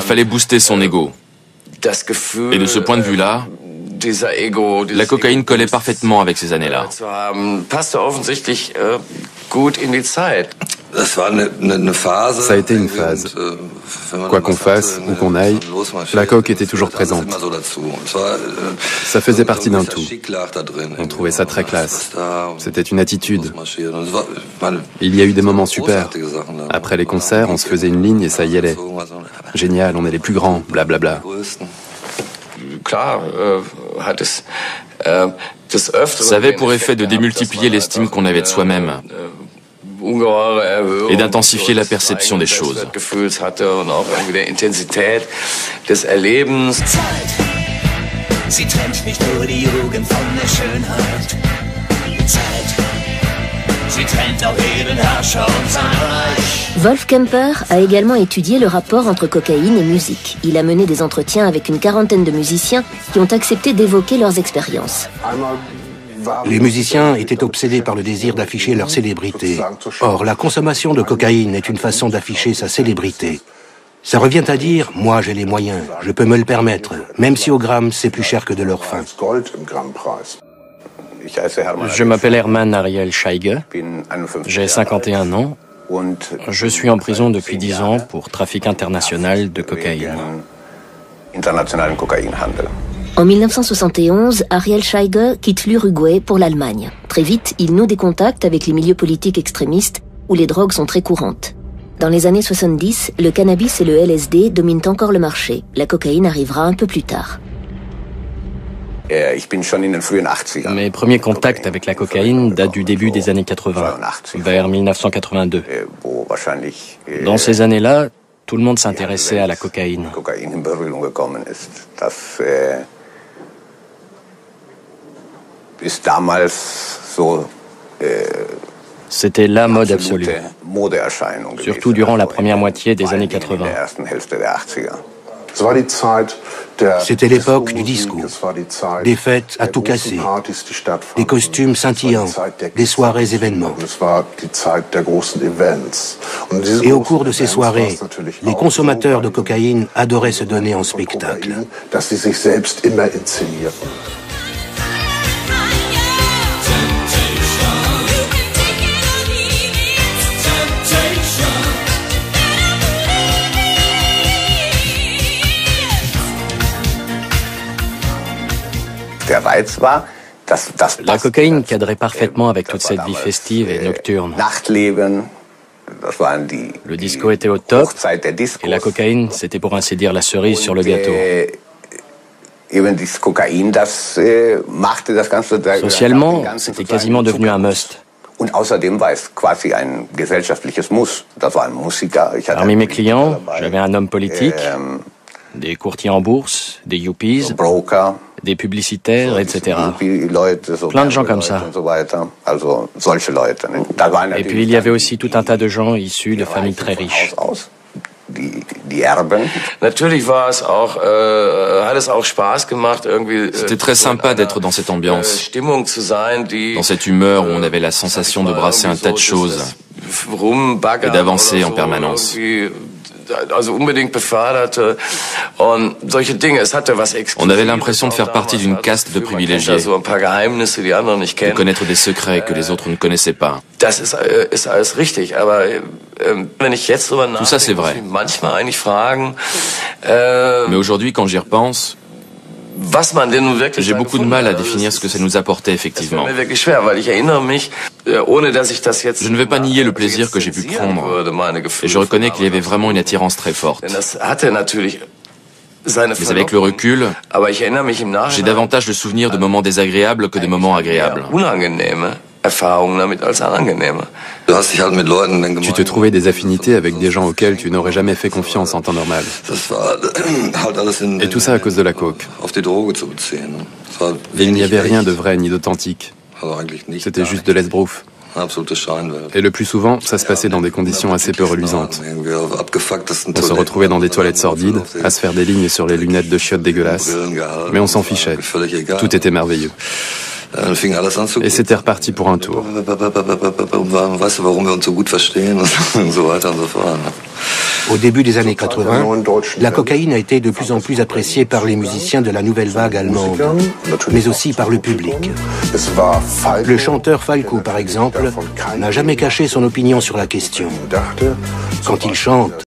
fallait booster son ego. Et de ce point de vue-là, la cocaïne collait parfaitement avec ces années-là. Ça a été une phase. Quoi qu'on fasse, où qu'on aille, la coke était toujours présente. Ça faisait partie d'un tout. On trouvait ça très classe. C'était une attitude. Il y a eu des moments super. Après les concerts, on se faisait une ligne et ça y allait. Génial, on est les plus grands, blablabla. Ça avait pour effet de démultiplier l'estime qu'on avait de soi-même et d'intensifier la perception des choses. Wolf Kemper a également étudié le rapport entre cocaïne et musique. Il a mené des entretiens avec une quarantaine de musiciens qui ont accepté d'évoquer leurs expériences. Les musiciens étaient obsédés par le désir d'afficher leur célébrité. Or, la consommation de cocaïne est une façon d'afficher sa célébrité. Ça revient à dire, moi j'ai les moyens, je peux me le permettre, même si au gramme c'est plus cher que de leur faim. Je m'appelle Hermann Ariel Scheige, j'ai 51 ans, je suis en prison depuis 10 ans pour trafic international de cocaïne. En 1971, Ariel Scheige quitte l'Uruguay pour l'Allemagne. Très vite, il noue des contacts avec les milieux politiques extrémistes où les drogues sont très courantes. Dans les années 70, le cannabis et le LSD dominent encore le marché. La cocaïne arrivera un peu plus tard. Mes premiers contacts avec la cocaïne datent du début des années 80, vers 1982. Dans ces années-là, tout le monde s'intéressait à la cocaïne. C'était la mode absolue, surtout durant la première moitié des années 80. C'était l'époque du disco, des fêtes à tout casser, des costumes scintillants, des soirées événements. Et au cours de ces soirées, les consommateurs de cocaïne adoraient se donner en spectacle. La cocaïne cadrait parfaitement avec toute cette vie festive et nocturne. Le disco était au top, et la cocaïne, c'était pour ainsi dire la cerise sur le gâteau. Socialement, c'était quasiment devenu un must. Parmi mes clients, j'avais un homme politique, des courtiers en bourse, des yuppies, des publicitaires, etc. Plein de gens comme ça. Et puis il y avait aussi tout un tas de gens issus de familles très riches. C'était très sympa d'être dans cette ambiance, dans cette humeur où on avait la sensation de brasser un tas de choses et d'avancer en permanence. On avait l'impression de faire partie d'une caste de privilégiés, de connaître des secrets que les autres ne connaissaient pas. Tout ça, c'est vrai. Mais aujourd'hui, quand j'y repense, J'ai beaucoup de mal à définir ce que ça nous apportait effectivement. Je ne vais pas nier le plaisir que j'ai pu prendre, et je reconnais qu'il y avait vraiment une attirance très forte. Mais avec le recul, j'ai davantage de souvenirs de moments désagréables que de moments agréables. Tu te trouvais des affinités avec des gens auxquels tu n'aurais jamais fait confiance en temps normal. Et tout ça à cause de la coke. Et il n'y avait rien de vrai ni d'authentique. C'était juste de l'esbrouf. Et le plus souvent, ça se passait dans des conditions assez peu reluisantes. On se retrouvait dans des toilettes sordides, à se faire des lignes sur les lunettes de chiottes dégueulasses. Mais on s'en fichait. Tout était merveilleux. Et c'était reparti pour un tour. Au début des années 80, la cocaïne a été de plus en plus appréciée par les musiciens de la nouvelle vague allemande, mais aussi par le public. Le chanteur Falco, par exemple, n'a jamais caché son opinion sur la question. Quand il chante,